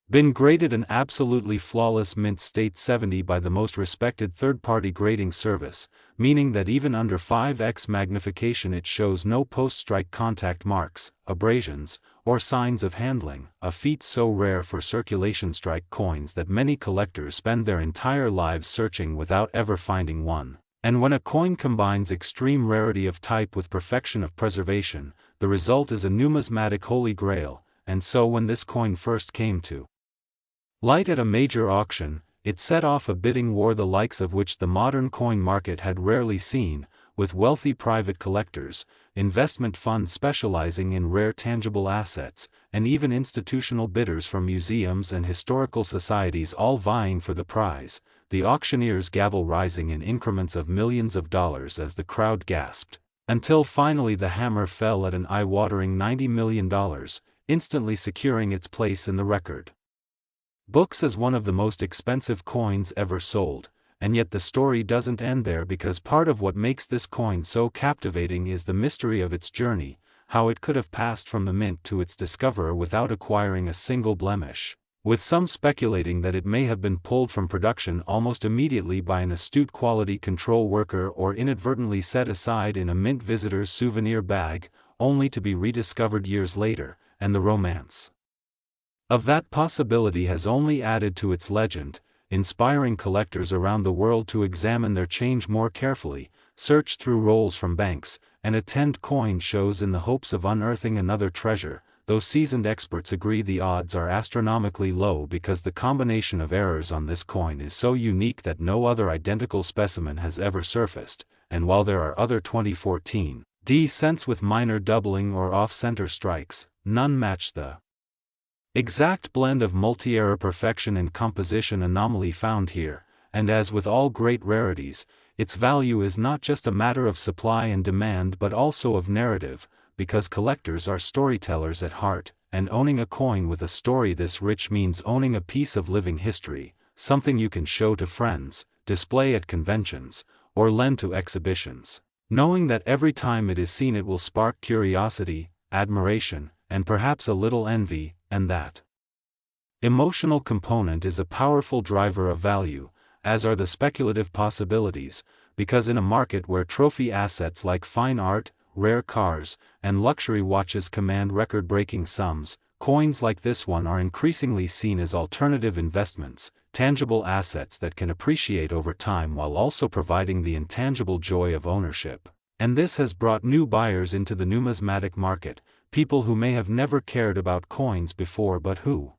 been graded an absolutely flawless mint state 70 by the most respected third-party grading service, meaning that even under 5x magnification it shows no post-strike contact marks, abrasions, or signs of handling, a feat so rare for circulation strike coins that many collectors spend their entire lives searching without ever finding one. And when a coin combines extreme rarity of type with perfection of preservation, the result is a numismatic holy grail. And so when this coin first came to light at a major auction, it set off a bidding war the likes of which the modern coin market had rarely seen, with wealthy private collectors, investment funds specializing in rare tangible assets, and even institutional bidders from museums and historical societies all vying for the prize, the auctioneer's gavel rising in increments of millions of dollars as the crowd gasped, until finally the hammer fell at an eye-watering $90 million, instantly securing its place in the record books as one of the most expensive coins ever sold. And yet the story doesn't end there, because part of what makes this coin so captivating is the mystery of its journey, how it could have passed from the mint to its discoverer without acquiring a single blemish, with some speculating that it may have been pulled from production almost immediately by an astute quality control worker or inadvertently set aside in a mint visitor's souvenir bag, only to be rediscovered years later, and the romance of that possibility has only added to its legend, inspiring collectors around the world to examine their change more carefully, search through rolls from banks, and attend coin shows in the hopes of unearthing another treasure, though seasoned experts agree the odds are astronomically low because the combination of errors on this coin is so unique that no other identical specimen has ever surfaced, and while there are other 2014 D cents with minor doubling or off-center strikes, none match the exact blend of multi-error perfection and composition anomaly found here, and as with all great rarities, its value is not just a matter of supply and demand but also of narrative, because collectors are storytellers at heart, and owning a coin with a story this rich means owning a piece of living history, something you can show to friends, display at conventions, or lend to exhibitions, knowing that every time it is seen it will spark curiosity, admiration, and perhaps a little envy, and that emotional component is a powerful driver of value, as are the speculative possibilities, because in a market where trophy assets like fine art, rare cars, and luxury watches command record-breaking sums, coins like this one are increasingly seen as alternative investments, tangible assets that can appreciate over time while also providing the intangible joy of ownership. And this has brought new buyers into the numismatic market, people who may have never cared about coins before but who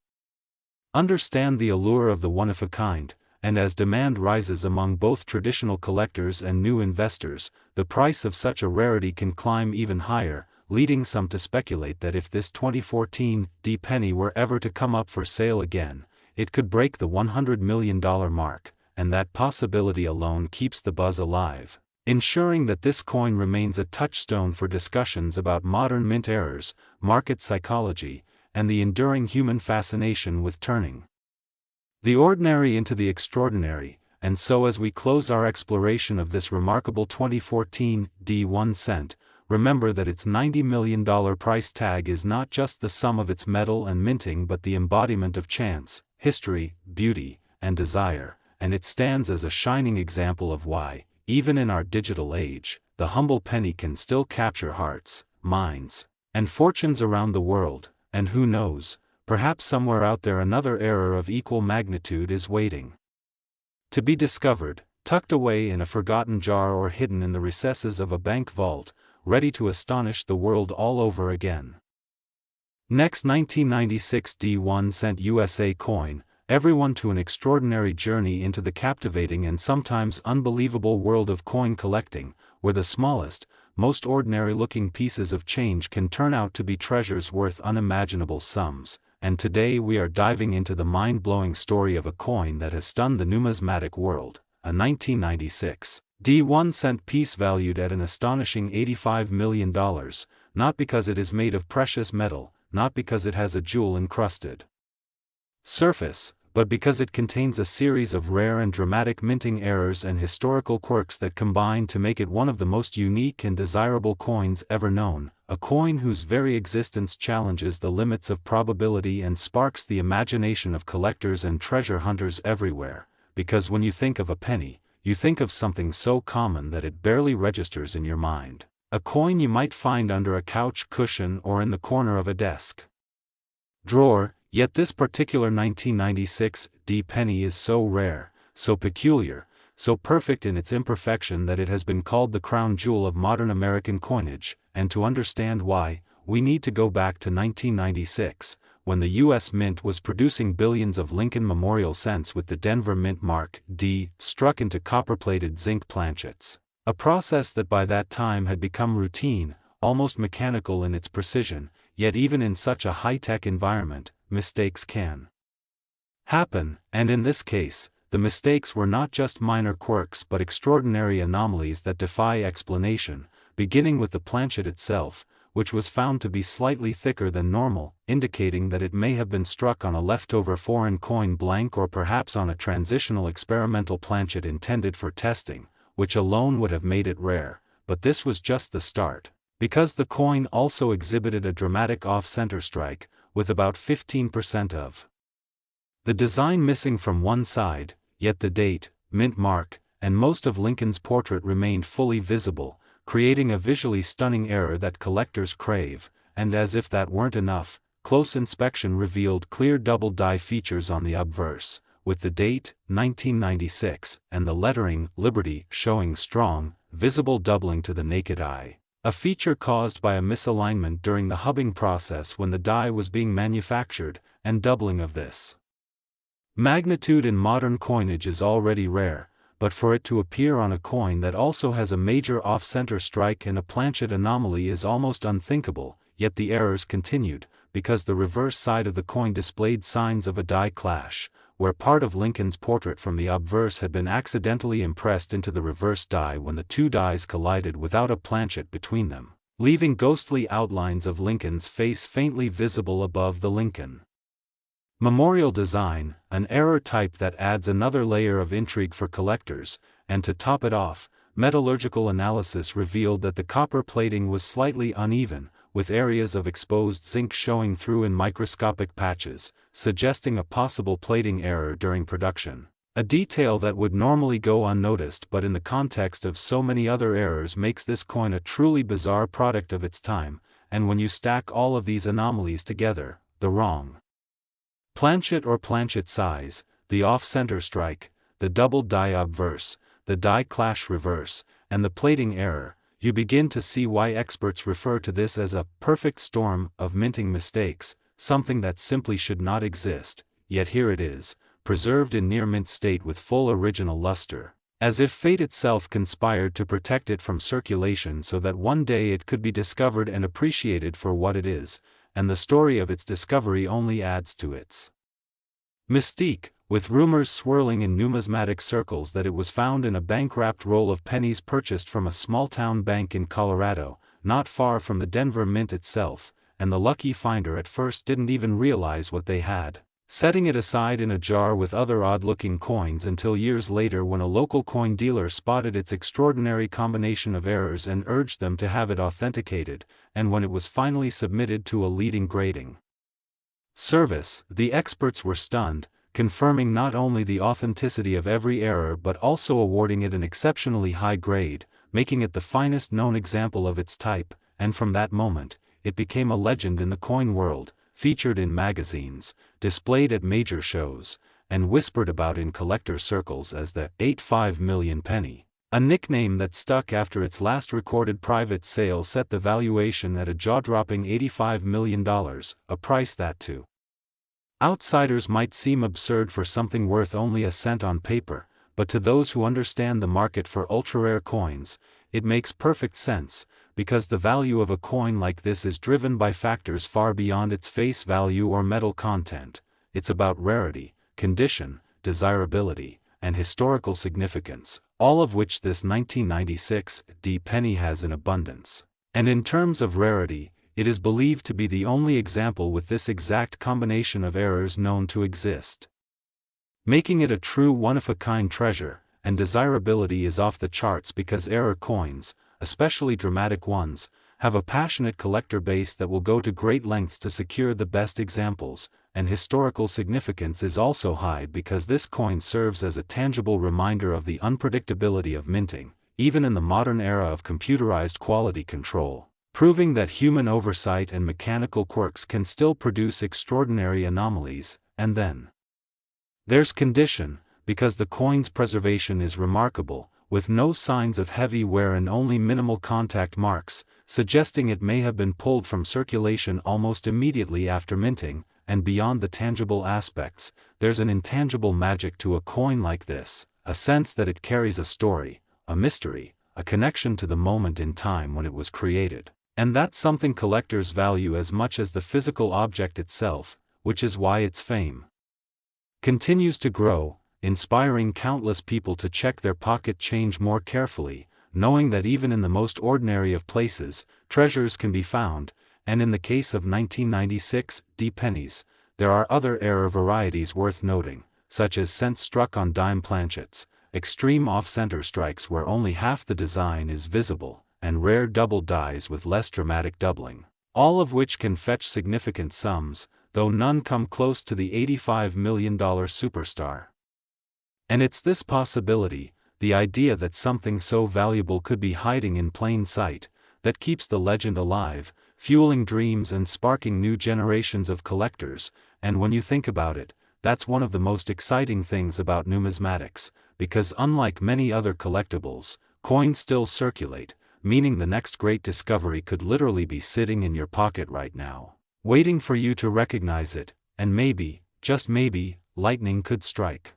understand the allure of the one-of-a-kind, and as demand rises among both traditional collectors and new investors, the price of such a rarity can climb even higher, leading some to speculate that if this 2014 D penny were ever to come up for sale again, it could break the $100 million mark, and that possibility alone keeps the buzz alive, ensuring that this coin remains a touchstone for discussions about modern mint errors, market psychology, and the enduring human fascination with turning the ordinary into the extraordinary. And so as we close our exploration of this remarkable 2014 D1 cent, remember that its $90 million price tag is not just the sum of its metal and minting but the embodiment of chance, history, beauty, and desire, and it stands as a shining example of why, even in our digital age, the humble penny can still capture hearts, minds, and fortunes around the world, and who knows, perhaps somewhere out there another error of equal magnitude is waiting to be discovered, tucked away in a forgotten jar or hidden in the recesses of a bank vault, ready to astonish the world all over again. Next, 1996 D1 cent USA coin, everyone to an extraordinary journey into the captivating and sometimes unbelievable world of coin collecting, where the smallest, most ordinary-looking pieces of change can turn out to be treasures worth unimaginable sums. And today we are diving into the mind-blowing story of a coin that has stunned the numismatic world, a 1996 D1 cent piece valued at an astonishing $85 million, not because it is made of precious metal, not because it has a jewel-encrusted surface, but because it contains a series of rare and dramatic minting errors and historical quirks that combine to make it one of the most unique and desirable coins ever known, a coin whose very existence challenges the limits of probability and sparks the imagination of collectors and treasure hunters everywhere, because when you think of a penny, you think of something so common that it barely registers in your mind. A coin you might find under a couch cushion or in the corner of a desk drawer. Yet this particular 1996 D penny is so rare, so peculiar, so perfect in its imperfection that it has been called the crown jewel of modern American coinage, and to understand why, we need to go back to 1996, when the U.S. Mint was producing billions of Lincoln Memorial cents with the Denver Mint Mark D struck into copper-plated zinc planchets, a process that by that time had become routine, almost mechanical in its precision. Yet even in such a high-tech environment, mistakes can happen, and in this case, the mistakes were not just minor quirks but extraordinary anomalies that defy explanation, beginning with the planchet itself, which was found to be slightly thicker than normal, indicating that it may have been struck on a leftover foreign coin blank or perhaps on a transitional experimental planchet intended for testing, which alone would have made it rare, but this was just the start. Because the coin also exhibited a dramatic off-center strike, with about 15% of the design missing from one side, yet the date, mint mark, and most of Lincoln's portrait remained fully visible, creating a visually stunning error that collectors crave, and as if that weren't enough, close inspection revealed clear double die features on the obverse, with the date, 1996, and the lettering, Liberty, showing strong, visible doubling to the naked eye. A feature caused by a misalignment during the hubbing process when the die was being manufactured, and doubling of this magnitude in modern coinage is already rare, but for it to appear on a coin that also has a major off-center strike and a planchet anomaly is almost unthinkable. Yet the errors continued, because the reverse side of the coin displayed signs of a die clash, where part of Lincoln's portrait from the obverse had been accidentally impressed into the reverse die when the two dies collided without a planchet between them, leaving ghostly outlines of Lincoln's face faintly visible above the Lincoln Memorial design, an error type that adds another layer of intrigue for collectors, and to top it off, metallurgical analysis revealed that the copper plating was slightly uneven, with areas of exposed zinc showing through in microscopic patches, suggesting a possible plating error during production. A detail that would normally go unnoticed but in the context of so many other errors makes this coin a truly bizarre product of its time, and when you stack all of these anomalies together, the wrong planchet or planchet size, the off-center strike, the double die obverse, the die clash reverse, and the plating error, you begin to see why experts refer to this as a perfect storm of minting mistakes, something that simply should not exist, yet here it is, preserved in near mint state with full original luster. As if fate itself conspired to protect it from circulation so that one day it could be discovered and appreciated for what it is, and the story of its discovery only adds to its mystique, with rumors swirling in numismatic circles that it was found in a bank-wrapped roll of pennies purchased from a small-town bank in Colorado, not far from the Denver Mint itself, and the lucky finder at first didn't even realize what they had, setting it aside in a jar with other odd-looking coins until years later when a local coin dealer spotted its extraordinary combination of errors and urged them to have it authenticated, and when it was finally submitted to a leading grading service, the experts were stunned, confirming not only the authenticity of every error but also awarding it an exceptionally high grade, making it the finest known example of its type, and from that moment, it became a legend in the coin world, featured in magazines, displayed at major shows, and whispered about in collector circles as the 85 million penny, a nickname that stuck after its last recorded private sale set the valuation at a jaw-dropping $85 million, a price that to outsiders might seem absurd for something worth only a cent on paper, but to those who understand the market for ultra-rare coins, it makes perfect sense, because the value of a coin like this is driven by factors far beyond its face value or metal content. It's about rarity, condition, desirability, and historical significance, all of which this 1996 D penny has in abundance. And in terms of rarity, it is believed to be the only example with this exact combination of errors known to exist, making it a true one-of-a-kind treasure. And desirability is off the charts because error coins, especially dramatic ones, have a passionate collector base that will go to great lengths to secure the best examples, and historical significance is also high because this coin serves as a tangible reminder of the unpredictability of minting, even in the modern era of computerized quality control, proving that human oversight and mechanical quirks can still produce extraordinary anomalies. And then there's condition, because the coin's preservation is remarkable, with no signs of heavy wear and only minimal contact marks, suggesting it may have been pulled from circulation almost immediately after minting. And beyond the tangible aspects, there's an intangible magic to a coin like this, a sense that it carries a story, a mystery, a connection to the moment in time when it was created. And that's something collectors value as much as the physical object itself, which is why its fame continues to grow, inspiring countless people to check their pocket change more carefully, knowing that even in the most ordinary of places, treasures can be found. And in the case of 1996 D pennies, there are other error varieties worth noting, such as cents struck on dime planchets, extreme off-center strikes where only half the design is visible, and rare double dies with less dramatic doubling, all of which can fetch significant sums, though none come close to the $85 million superstar. And it's this possibility, the idea that something so valuable could be hiding in plain sight, that keeps the legend alive, fueling dreams and sparking new generations of collectors. And when you think about it, that's one of the most exciting things about numismatics, because unlike many other collectibles, coins still circulate, meaning the next great discovery could literally be sitting in your pocket right now, waiting for you to recognize it, and maybe, just maybe, lightning could strike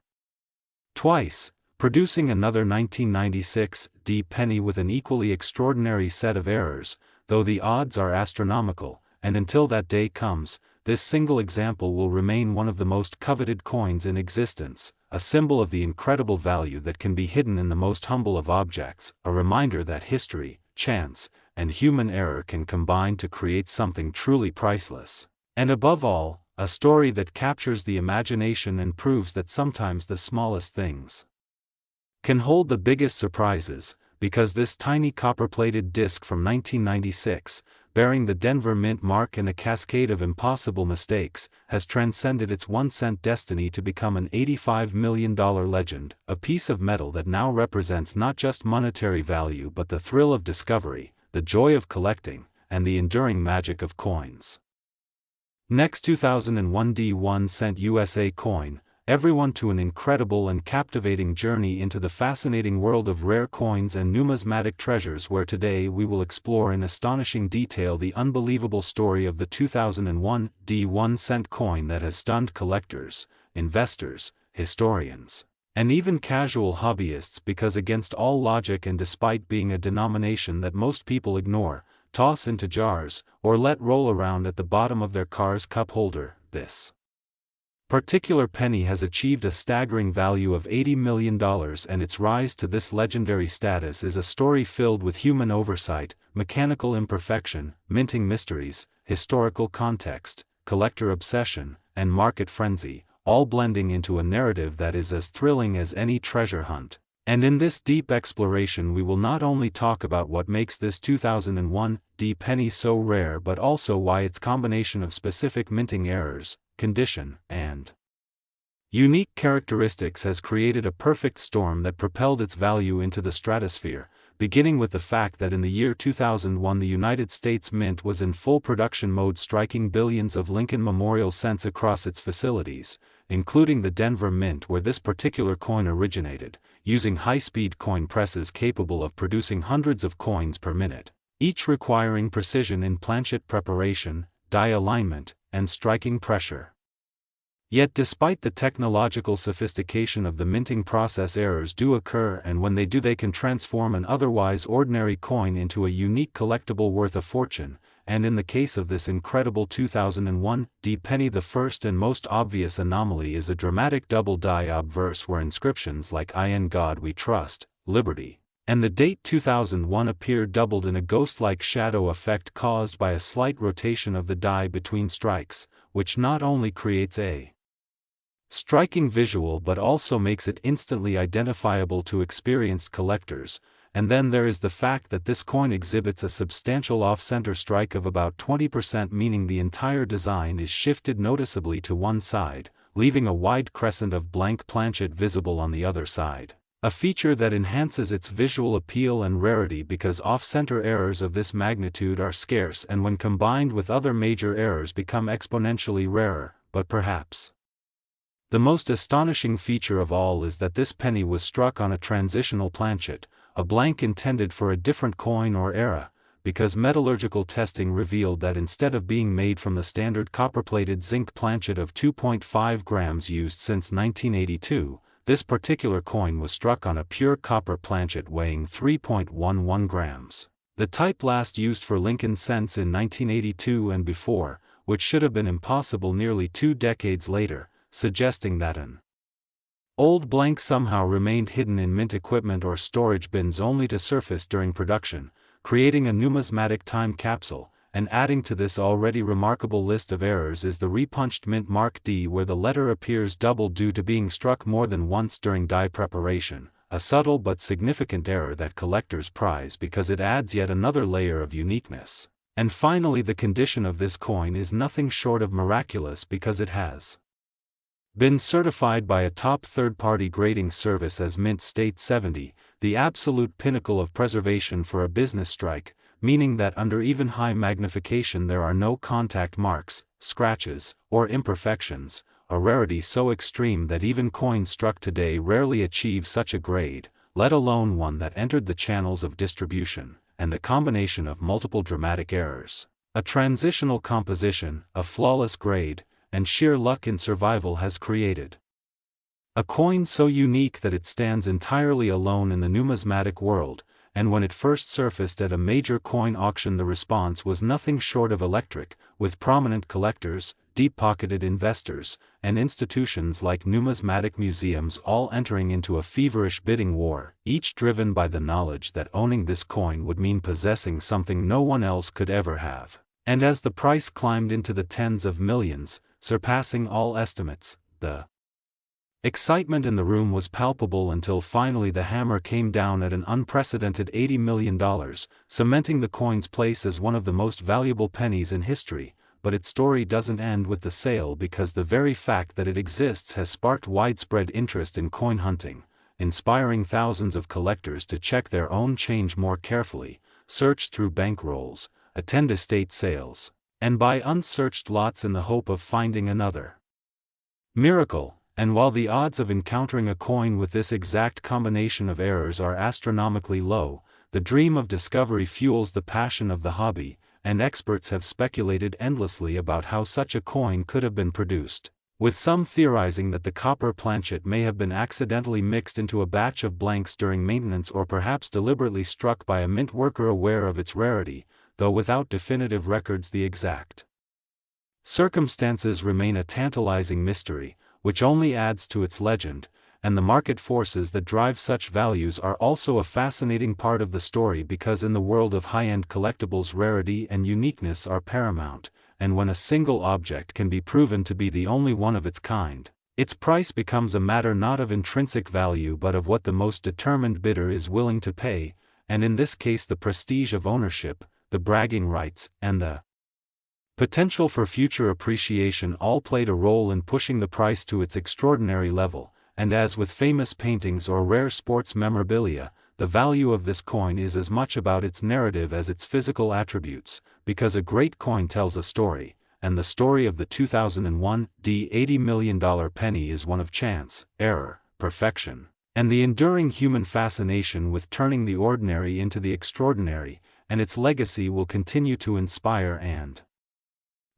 twice, producing another 1996 D penny with an equally extraordinary set of errors, though the odds are astronomical. And until that day comes, this single example will remain one of the most coveted coins in existence, a symbol of the incredible value that can be hidden in the most humble of objects, a reminder that history, chance, and human error can combine to create something truly priceless. And above all, a story that captures the imagination and proves that sometimes the smallest things can hold the biggest surprises, because this tiny copper-plated disc from 1996, bearing the Denver Mint mark and a cascade of impossible mistakes, has transcended its 1-cent destiny to become an $85 million legend, a piece of metal that now represents not just monetary value but the thrill of discovery, the joy of collecting, and the enduring magic of coins. Next 2001 D1-cent USA coin, everyone to an incredible and captivating journey into the fascinating world of rare coins and numismatic treasures, where today we will explore in astonishing detail the unbelievable story of the 2001 D1-cent coin that has stunned collectors, investors, historians, and even casual hobbyists, because against all logic and despite being a denomination that most people ignore, toss into jars, or let roll around at the bottom of their car's cup holder, this particular penny has achieved a staggering value of $80 million, and its rise to this legendary status is a story filled with human oversight, mechanical imperfection, minting mysteries, historical context, collector obsession, and market frenzy, all blending into a narrative that is as thrilling as any treasure hunt. And in this deep exploration we will not only talk about what makes this 2001 D penny so rare, but also why its combination of specific minting errors, condition, and unique characteristics has created a perfect storm that propelled its value into the stratosphere, beginning with the fact that in the year 2001 the United States Mint was in full production mode, striking billions of Lincoln Memorial cents across its facilities, including the Denver Mint where this particular coin originated, using high-speed coin presses capable of producing hundreds of coins per minute, each requiring precision in planchet preparation, die alignment, and striking pressure. Yet despite the technological sophistication of the minting process, errors do occur, and when they do they can transform an otherwise ordinary coin into a unique collectible worth a fortune, and in the case of this incredible 2001 D penny, the first and most obvious anomaly is a dramatic double die obverse where inscriptions like "In God We Trust," "Liberty," and the date 2001 appear doubled in a ghost-like shadow effect caused by a slight rotation of the die between strikes, which not only creates a striking visual but also makes it instantly identifiable to experienced collectors. And then there is the fact that this coin exhibits a substantial off-center strike of about 20%, meaning the entire design is shifted noticeably to one side, leaving a wide crescent of blank planchet visible on the other side. A feature that enhances its visual appeal and rarity because off-center errors of this magnitude are scarce, and when combined with other major errors become exponentially rarer. But perhaps the most astonishing feature of all is that this penny was struck on a transitional planchet, a blank intended for a different coin or era, because metallurgical testing revealed that instead of being made from the standard copper-plated zinc planchet of 2.5 grams used since 1982, this particular coin was struck on a pure copper planchet weighing 3.11 grams. The type last used for Lincoln cents in 1982 and before, which should have been impossible nearly 2 decades later, suggesting that an old blank somehow remained hidden in mint equipment or storage bins only to surface during production, creating a numismatic time capsule. And adding to this already remarkable list of errors is the repunched mint mark D, where the letter appears doubled due to being struck more than once during die preparation, a subtle but significant error that collectors prize because it adds yet another layer of uniqueness. And finally, the condition of this coin is nothing short of miraculous because it has been certified by a top third-party grading service as Mint State 70, the absolute pinnacle of preservation for a business strike, meaning that under even high magnification there are no contact marks, scratches, or imperfections, a rarity so extreme that even coins struck today rarely achieve such a grade, let alone one that entered the channels of distribution. And the combination of multiple dramatic errors, a transitional composition, a flawless grade, and sheer luck in survival has created a coin so unique that it stands entirely alone in the numismatic world. And when it first surfaced at a major coin auction, the response was nothing short of electric, with prominent collectors, deep-pocketed investors, and institutions like numismatic museums all entering into a feverish bidding war, each driven by the knowledge that owning this coin would mean possessing something no one else could ever have. And as the price climbed into the tens of millions, surpassing all estimates, the excitement in the room was palpable until finally the hammer came down at an unprecedented $80 million, cementing the coin's place as one of the most valuable pennies in history. But its story doesn't end with the sale, because the very fact that it exists has sparked widespread interest in coin hunting, inspiring thousands of collectors to check their own change more carefully, search through bankrolls, attend estate sales, and buy unsearched lots in the hope of finding another miracle. And while the odds of encountering a coin with this exact combination of errors are astronomically low, the dream of discovery fuels the passion of the hobby, and experts have speculated endlessly about how such a coin could have been produced. with some theorizing that the copper planchet may have been accidentally mixed into a batch of blanks during maintenance or perhaps deliberately struck by a mint worker aware of its rarity, though without definitive records the exact circumstances remain a tantalizing mystery, which only adds to its legend, and the market forces that drive such values are also a fascinating part of the story because in the world of high-end collectibles rarity and uniqueness are paramount, and when a single object can be proven to be the only one of its kind, its price becomes a matter not of intrinsic value but of what the most determined bidder is willing to pay, and in this case the prestige of ownership, the bragging rights, and the potential for future appreciation all played a role in pushing the price to its extraordinary level, and as with famous paintings or rare sports memorabilia, the value of this coin is as much about its narrative as its physical attributes, because a great coin tells a story, and the story of the 2001 $80 million penny is one of chance, error, perfection, and the enduring human fascination with turning the ordinary into the extraordinary, and its legacy will continue to inspire and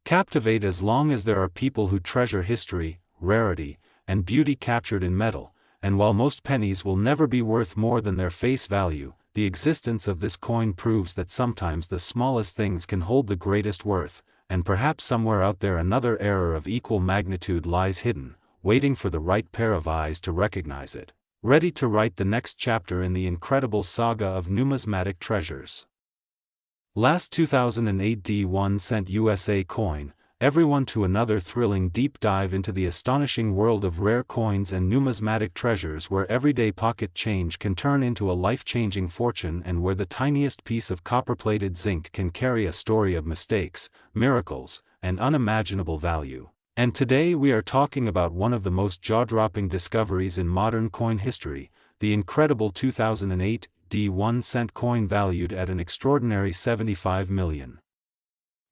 captivate as long as there are people who treasure history, rarity, and beauty captured in metal. And while most pennies will never be worth more than their face value, the existence of this coin proves that sometimes the smallest things can hold the greatest worth, and perhaps somewhere out there another error of equal magnitude lies hidden, waiting for the right pair of eyes to recognize it, ready to write the next chapter in the incredible saga of numismatic treasures. Last 2008 D1 cent USA coin, everyone to another thrilling deep dive into the astonishing world of rare coins and numismatic treasures where everyday pocket change can turn into a life-changing fortune and where the tiniest piece of copper-plated zinc can carry a story of mistakes, miracles, and unimaginable value. And today we are talking about one of the most jaw-dropping discoveries in modern coin history, the incredible 2008 D1 cent coin valued at an extraordinary $75 million.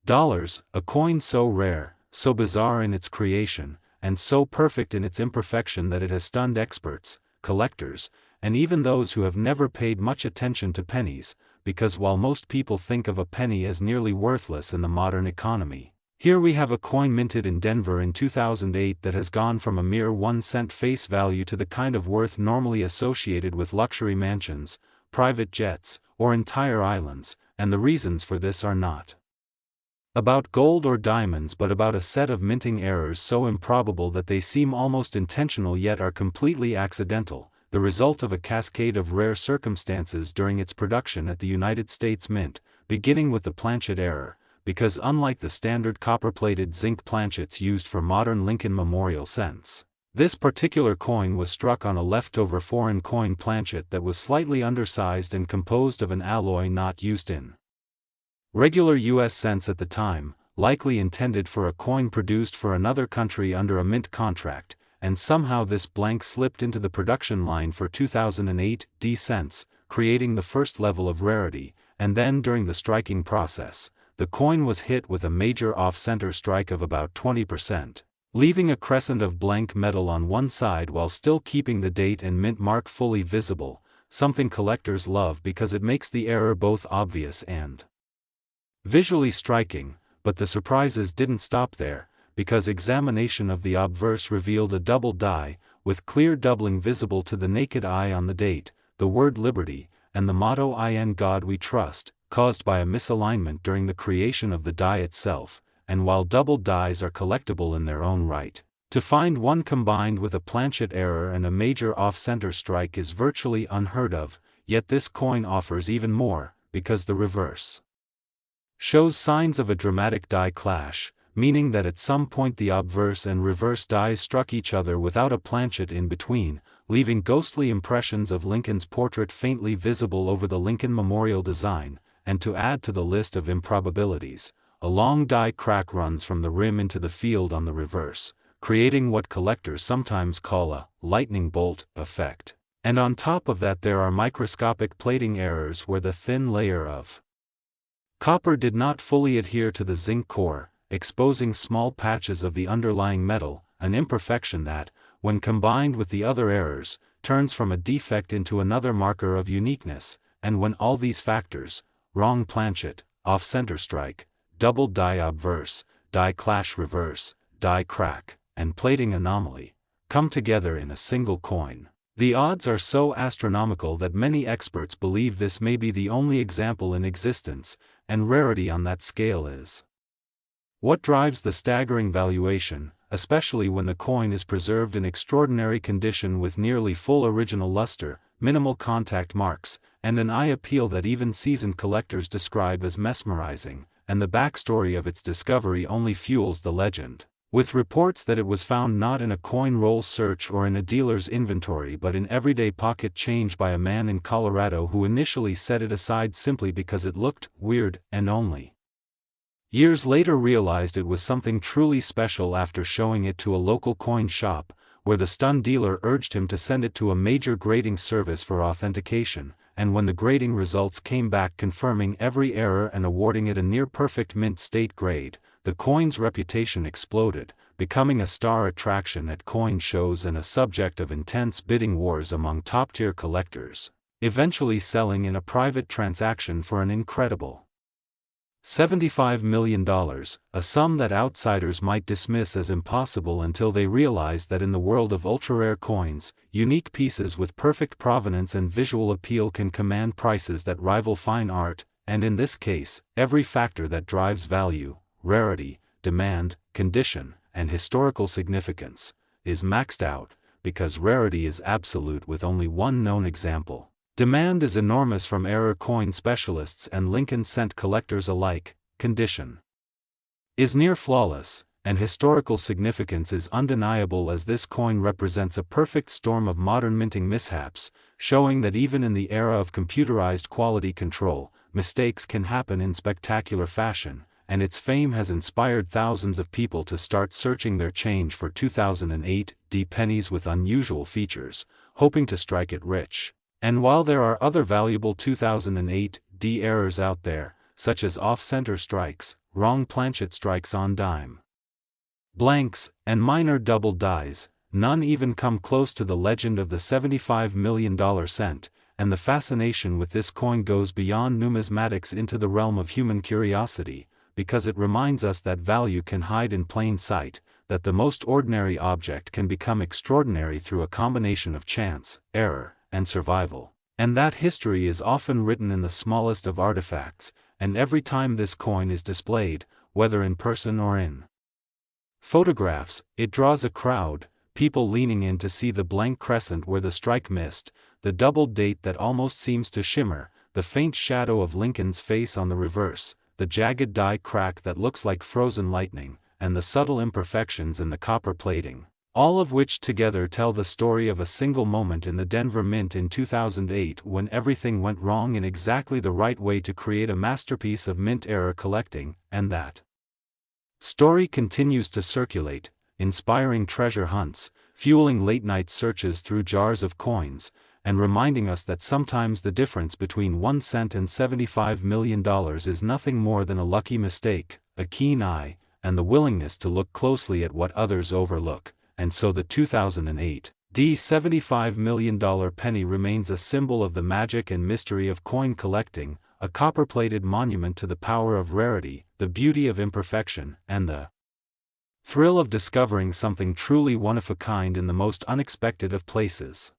A coin so rare, so bizarre in its creation, and so perfect in its imperfection that it has stunned experts, collectors, and even those who have never paid much attention to pennies, because while most people think of a penny as nearly worthless in the modern economy, here we have a coin minted in Denver in 2008 that has gone from a mere 1 cent face value to the kind of worth normally associated with luxury mansions, private jets, or entire islands, and the reasons for this are not about gold or diamonds but about a set of minting errors so improbable that they seem almost intentional yet are completely accidental, the result of a cascade of rare circumstances during its production at the United States Mint, beginning with the planchet error, because unlike the standard copper-plated zinc planchets used for modern Lincoln Memorial cents, this particular coin was struck on a leftover foreign coin planchet that was slightly undersized and composed of an alloy not used in regular U.S. cents at the time, likely intended for a coin produced for another country under a mint contract, and somehow this blank slipped into the production line for 2008 D cents, creating the first level of rarity, and then during the striking process, the coin was hit with a major off-center strike of about 20%, leaving a crescent of blank metal on one side while still keeping the date and mint mark fully visible, something collectors love because it makes the error both obvious and visually striking. But the surprises didn't stop there, because examination of the obverse revealed a double die, with clear doubling visible to the naked eye on the date, the word liberty, and the motto "In God We Trust," caused by a misalignment during the creation of the die itself. And while double dies are collectible in their own right, to find one combined with a planchet error and a major off-center strike is virtually unheard of, yet this coin offers even more, because the reverse shows signs of a dramatic die clash, meaning that at some point the obverse and reverse dies struck each other without a planchet in between, leaving ghostly impressions of Lincoln's portrait faintly visible over the Lincoln Memorial design. And to add to the list of improbabilities, a long die crack runs from the rim into the field on the reverse, creating what collectors sometimes call a lightning bolt effect. And on top of that there are microscopic plating errors where the thin layer of copper did not fully adhere to the zinc core, exposing small patches of the underlying metal, an imperfection that, when combined with the other errors, turns from a defect into another marker of uniqueness. And when all these factors, wrong planchet, off-center strike, double die obverse, die clash reverse, die crack, and plating anomaly, come together in a single coin. The odds are so astronomical that many experts believe this may be the only example in existence, and rarity on that scale is what drives the staggering valuation, especially when the coin is preserved in extraordinary condition with nearly full original luster, minimal contact marks, and an eye appeal that even seasoned collectors describe as mesmerizing, and the backstory of its discovery only fuels the legend, with reports that it was found not in a coin roll search or in a dealer's inventory but in everyday pocket change by a man in Colorado who initially set it aside simply because it looked weird and only years later realized it was something truly special after showing it to a local coin shop, where the stunned dealer urged him to send it to a major grading service for authentication, and when the grading results came back confirming every error and awarding it a near-perfect mint state grade, the coin's reputation exploded, becoming a star attraction at coin shows and a subject of intense bidding wars among top-tier collectors, eventually selling in a private transaction for an incredible $75 million, a sum that outsiders might dismiss as impossible until they realize that in the world of ultra-rare coins, unique pieces with perfect provenance and visual appeal can command prices that rival fine art, and in this case, every factor that drives value, rarity, demand, condition, and historical significance, is maxed out, because rarity is absolute with only one known example. Demand is enormous from error coin specialists and Lincoln cent collectors alike. Condition is near flawless, and historical significance is undeniable as this coin represents a perfect storm of modern minting mishaps, showing that even in the era of computerized quality control, mistakes can happen in spectacular fashion, and its fame has inspired thousands of people to start searching their change for 2008 pennies with unusual features, hoping to strike it rich. And while there are other valuable 2008 errors out there, such as off-center strikes, wrong planchet strikes on dime blanks, and minor double dies, none even come close to the legend of the $75 million cent, and the fascination with this coin goes beyond numismatics into the realm of human curiosity, because it reminds us that value can hide in plain sight, that the most ordinary object can become extraordinary through a combination of chance, error, and survival, and that history is often written in the smallest of artifacts, and every time this coin is displayed, whether in person or in photographs, it draws a crowd, people leaning in to see the blank crescent where the strike missed, the doubled date that almost seems to shimmer, the faint shadow of Lincoln's face on the reverse, the jagged die crack that looks like frozen lightning, and the subtle imperfections in the copper plating, all of which together tell the story of a single moment in the Denver Mint in 2008 when everything went wrong in exactly the right way to create a masterpiece of mint-era collecting, and that story continues to circulate, inspiring treasure hunts, fueling late-night searches through jars of coins, and reminding us that sometimes the difference between 1 cent and $75 million is nothing more than a lucky mistake, a keen eye, and the willingness to look closely at what others overlook. And so the 2008 $75 million penny remains a symbol of the magic and mystery of coin collecting, a copper-plated monument to the power of rarity, the beauty of imperfection, and the thrill of discovering something truly one of a kind in the most unexpected of places.